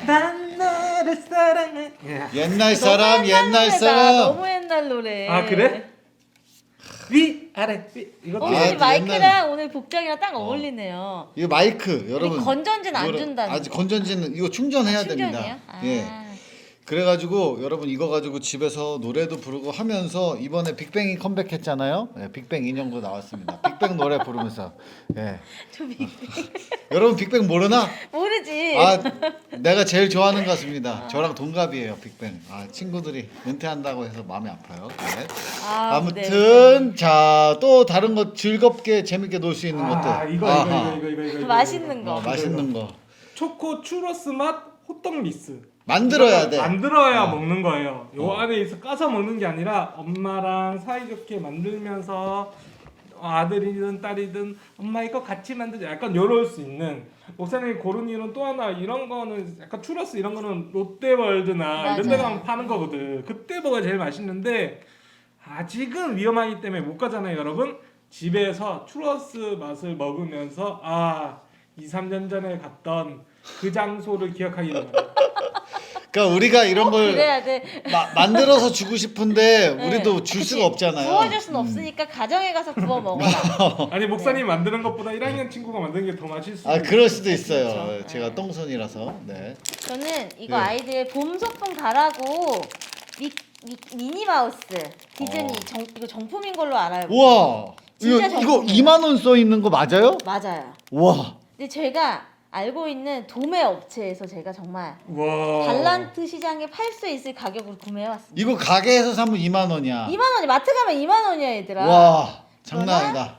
난 너를 사랑해. 옛날 사람, 너무 옛날 노래다. 사람. 너무 옛날 노래. 아 그래? 위 아래 위 이것도 목사님 아, 마이크랑 옛날- 오늘 복장이랑 딱 어울리네요. 이거 마이크 여러분. 건전지는 안 노래- 준다는 아직 거. 건전지는 이거 충전해야 충전이에요? 됩니다. 아. 예. 그래가지고 여러분 이거 가지고 집에서 노래도 부르고 하면서 이번에 빅뱅이 컴백했잖아요. 예, 빅뱅 인형도 나왔습니다. 빅뱅 노래 부르면서. 예. 여러분 빅뱅 모르나? 모르지. 아 내가 제일 좋아하는 가수입니다. 저랑 동갑이에요 빅뱅. 친구들이 은퇴한다고 해서 마음이 아파요. 네. 아무튼 자 또 다른 거 즐겁게 재밌게 놀 수 있는 것들. 이거 맛있는 거. 맛있는 거 초코 추러스 맛 호떡 미스. 만들어야 돼. 만들어야 먹는 거예요. 요 안에 있어 까서 먹는 게 아니라 엄마랑 사이좋게 만들면서 아들이든 딸이든 엄마 이거 같이 만들자 약간 요럴 수 있는 목사님이 고른 이유는 또 하나 이런 거는 약간 추러스 이런 거는 롯데월드나 이런 데 가면 파는 거거든. 그때 먹어야 제일 맛있는데 아직은 위험하기 때문에 못 가잖아요 여러분. 집에서 추러스 맛을 먹으면서 2, 3년 전에 갔던 그 장소를 기억하기 바랍니다. 그러니까 우리가 이런 걸 그래야 돼. 만들어서 주고 싶은데 네. 우리도 줄 수가 없잖아요. 구워줄 순 없으니까 가정에 가서 구워 먹어라. 아니 목사님 만드는 것보다 1학년 친구가 만드는 게 더 맛있을 수도 그럴 수도 있어요. 그렇죠. 제가 똥손이라서. 네. 저는 이거 네. 아이들 봄 소풍 다라고 미니 마우스 디즈니 이거 정품인 걸로 알아요. 우와. 진짜 이거 정품이에요. 2만 원 써 있는 거 맞아요? 맞아요. 우와. 근데 제가 알고 있는 도매 업체에서 제가 정말 와. 달란트 시장에 팔 수 있을 가격으로 구매해왔습니다. 이거 가게에서 사면 2만 원이야. 2만 원이 마트 가면 2만 원이야 얘들아. 와. 장난 아니다.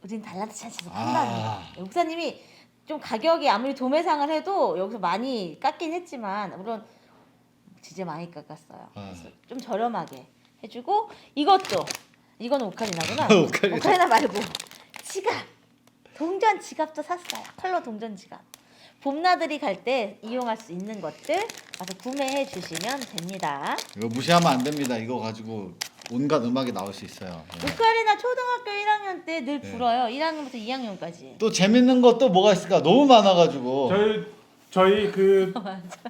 우린 달란트 찬스에서 아. 판단이야. 목사님이 좀 가격이 아무리 도매상을 해도 여기서 많이 깎긴 했지만 물론 진짜 많이 깎았어요. 아. 그래서 좀 저렴하게 해주고 이거는 오카리나구나. 오카리나. 오카리나 말고 지갑. 동전 지갑도 샀어요. 컬러 동전 지갑. 봄나들이 갈 때 이용할 수 있는 것들 가서 구매해 주시면 됩니다. 이거 무시하면 안 됩니다. 이거 가지고 온갖 음악이 나올 수 있어요. 예. 오카리나 초등학교 1학년 때 늘 네. 불어요. 1학년부터 2학년까지. 또 재밌는 것도 뭐가 있을까? 너무 많아가지고. 저희 그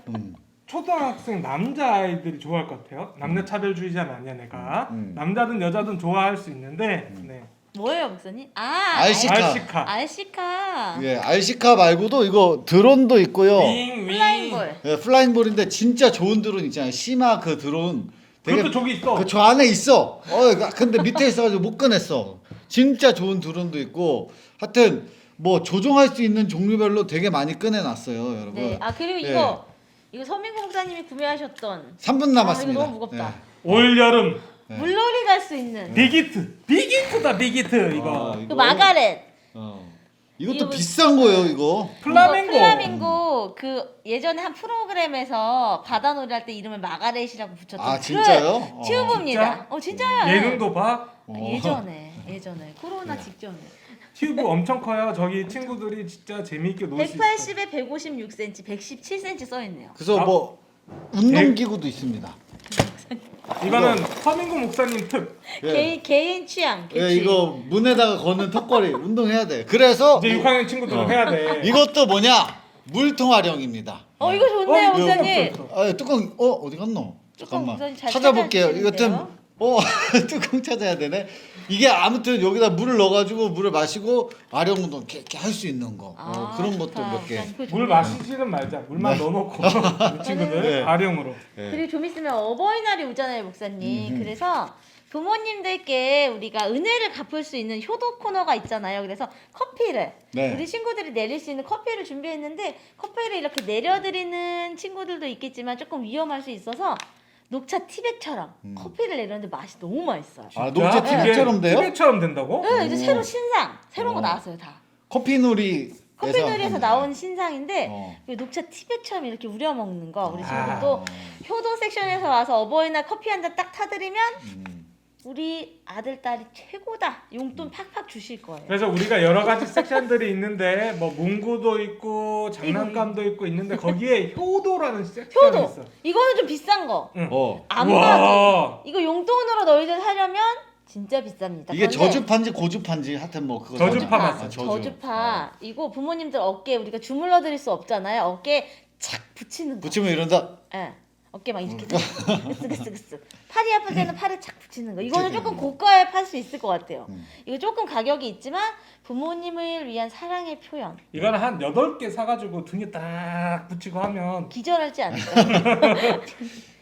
음. 초등학생 남자 아이들이 좋아할 것 같아요. 남녀 차별주의자는 아니야 내가. 남자든 여자든 좋아할 수 있는데. 네. 뭐예요, 목사님? 아, 알시카. 알시카. 알시카. 예, 알시카 말고도 이거 드론도 있고요. 윙. 플라잉볼. 예, 플라잉볼인데 진짜 좋은 드론 있잖아요. 시마 그 드론. 그것도 저기 있어. 저 안에 있어. 근데 밑에 있어가지고 못 꺼냈어. 진짜 좋은 드론도 있고. 하여튼 뭐 조종할 수 있는 종류별로 되게 많이 꺼내놨어요, 여러분. 네. 아 그리고 예. 이거 서민구 목사님이 구매하셨던 3분 남았습니다. 이거 너무 무겁다. 올 여름 네. 물놀이 갈 수 있는 빅히트다 빅히트 이거. 아, 그 마가렛. 이것도 이거 비싼 거예요, 이거. 플라밍고. 플라밍고 그 예전에 한 프로그램에서 바다놀이 할 때 이름을 마가렛이라고 붙였던 아, 진짜요? 그 튜브입니다. 진짜요? 예능도 봐. 예전에 코로나 네. 직전에 튜브 엄청 커요. 저기 친구들이 진짜 재미있게 놀 수 있어요. 180에 156cm, 117cm 써 있네요. 그래서 아, 뭐 운동기구도 있습니다. 이거는 서민구 목사님 특. 예. 개인 취향. 예, 이거 문에다가 거는 턱걸이 운동해야 돼. 그래서 이제 6학년 친구들은 해야 돼. 이것도 뭐냐? 물통 활용입니다. 이거 좋네요, 이거 목사님. 없어. 뚜껑 어디 갔노? 뚜껑 잠깐만 우선 잘 찾아볼게요. 찾아주시는데요. 이것도 뚜껑 찾아야 되네. 이게 아무튼 여기다 물을 넣어가지고 물을 마시고 아령 운동 이렇게 할 수 있는 거. 그런 것도 좋다. 몇 개. 그거 물 좋네요. 마시지는 말자. 물만 넣어놓고 우리 친구들 네. 아령으로. 예. 그리고 좀 있으면 어버이날이 오잖아요, 목사님. 그래서 부모님들께 우리가 은혜를 갚을 수 있는 효도 코너가 있잖아요. 그래서 커피를 네. 우리 친구들이 내릴 수 있는 커피를 준비했는데 커피를 이렇게 내려드리는 친구들도 있겠지만 조금 위험할 수 있어서 녹차 티백처럼 커피를 내렸는데 맛이 너무 맛있어요. 아, 녹차 티백처럼 돼요? 티백처럼 된다고? 네, 이제 새로 신상 새로운 거 나왔어요 다. 커피놀이. 커피놀이에서 나온 신상인데 어. 그 녹차 티백처럼 이렇게 우려 먹는 거 우리 아. 친구들도 효도 섹션에서 와서 어버이날 커피 한 잔 딱 타드리면 음. 우리 아들 딸이 최고다 용돈 팍팍 주실 거예요. 그래서 우리가 여러 가지 섹션들이 있는데 뭐 문구도 있고 장난감도 있고 있는데 거기에 효도라는 섹션이 효도 있어. 이거는 좀 비싼 거. 어. 안마기 우와. 이거 용돈으로 너희들 사려면 진짜 비쌉니다. 이게 그런데 저주파인지 고주파인지 하여튼 뭐 그거 저주파 나오잖아. 맞어요. 저주파 이거 부모님들 어깨에 우리가 주물러 드릴 수 없잖아요. 어깨에 착 붙이는 거. 붙이면 이런다. 예. 어깨 막 이렇게 으쓱으쓱으쓱 팔이 아플 때는 팔에 착 붙이는 거 이거는 조금 고가에 팔 수 있을 것 같아요. 이거 조금 가격이 있지만 부모님을 위한 사랑의 표현 이거는 한 8개 사가지고 등에 딱 붙이고 하면 기절하지 않을까요?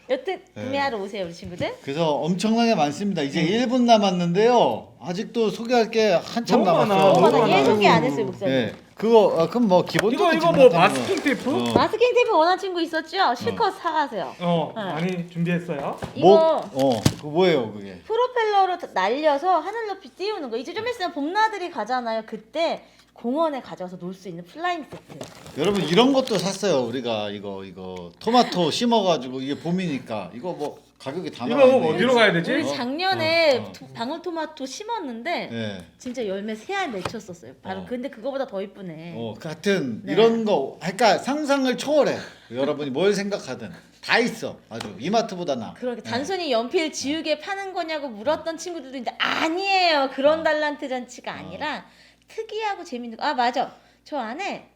여튼 네. 구매하러 오세요 우리 친구들. 그래서 엄청나게 많습니다. 이제 1분 남았는데요. 아직도 소개할 게 한참 너무 많아, 남았어요. 너무 맞아 얘 많아요. 소개 안 했어요 목사님. 예. 그거 그럼 뭐 기본적인 이거 뭐 질문 마스킹 테이프? 마스킹 테이프 원하는 친구 있었죠? 실컷 사가세요. 많이 준비했어요. 이거 그거 뭐예요, 그게? 프로펠러로 날려서 하늘 높이 띄우는 거. 이제 좀 있으면 봄나들이 가잖아요. 그때 공원에 가져와서 놀 수 있는 플라잉 세트. 여러분 이런 것도 샀어요. 우리가 이거 토마토 심어가지고 이게 봄이니까 이거 뭐 가격이 다 이거 나왔네. 어디로 가야 되지? 우리 작년에 어. 방울토마토 심었는데 예. 진짜 열매 3알 맺혔었어요. 바로 근데 그거보다 더 이쁘네. 같은 네. 이런 거, 그러니까 상상을 초월해. 여러분이 뭘 생각하든 다 있어. 아주 이마트보다 나. 그렇게 단순히 연필 지우개 파는 거냐고 물었던 친구들도 있는데 아니에요. 그런 달란트 잔치가 아니라 특이하고 재밌는 거. 아 맞아. 저 안에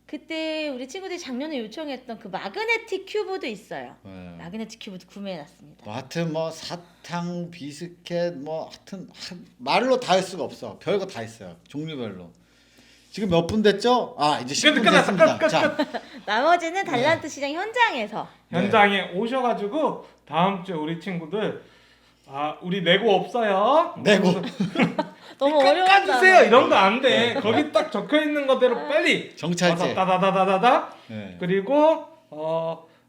그때 우리 친구들이 작년에 요청했던 그 마그네틱 큐브도 있어요. 예. 마그네틱 큐브도 구매해놨습니다. 뭐 하여튼 뭐 사탕, 비스켓 뭐 하여튼 말로 다 할 수가 없어. 별거 다 있어요. 종류별로. 지금 몇 분 됐죠? 아 이제 10분 끝났어, 됐습니다. 끝. 자, 나머지는 달란트 시장 현장에서 현장에 오셔가지고 다음 주에 우리 친구들 우리 내고 없어요. 내고. 너무 어려웠다. 깎아주세요. 이런 거 안 돼. 거기 딱 적혀 있는 거대로 빨리 정찰제. 와서 따다다다다다. 네. 그리고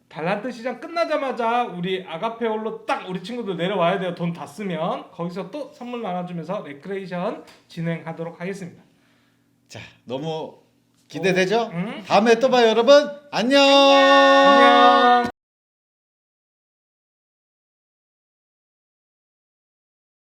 달란트 시장 끝나자마자 우리 아가페올로 딱 우리 친구들 내려와야 돼요. 돈 다 쓰면 거기서 또 선물 나눠주면서 레크레이션 진행하도록 하겠습니다. 자, 너무 기대되죠? 응? 다음에 또 봐요, 여러분. 안녕. 안녕.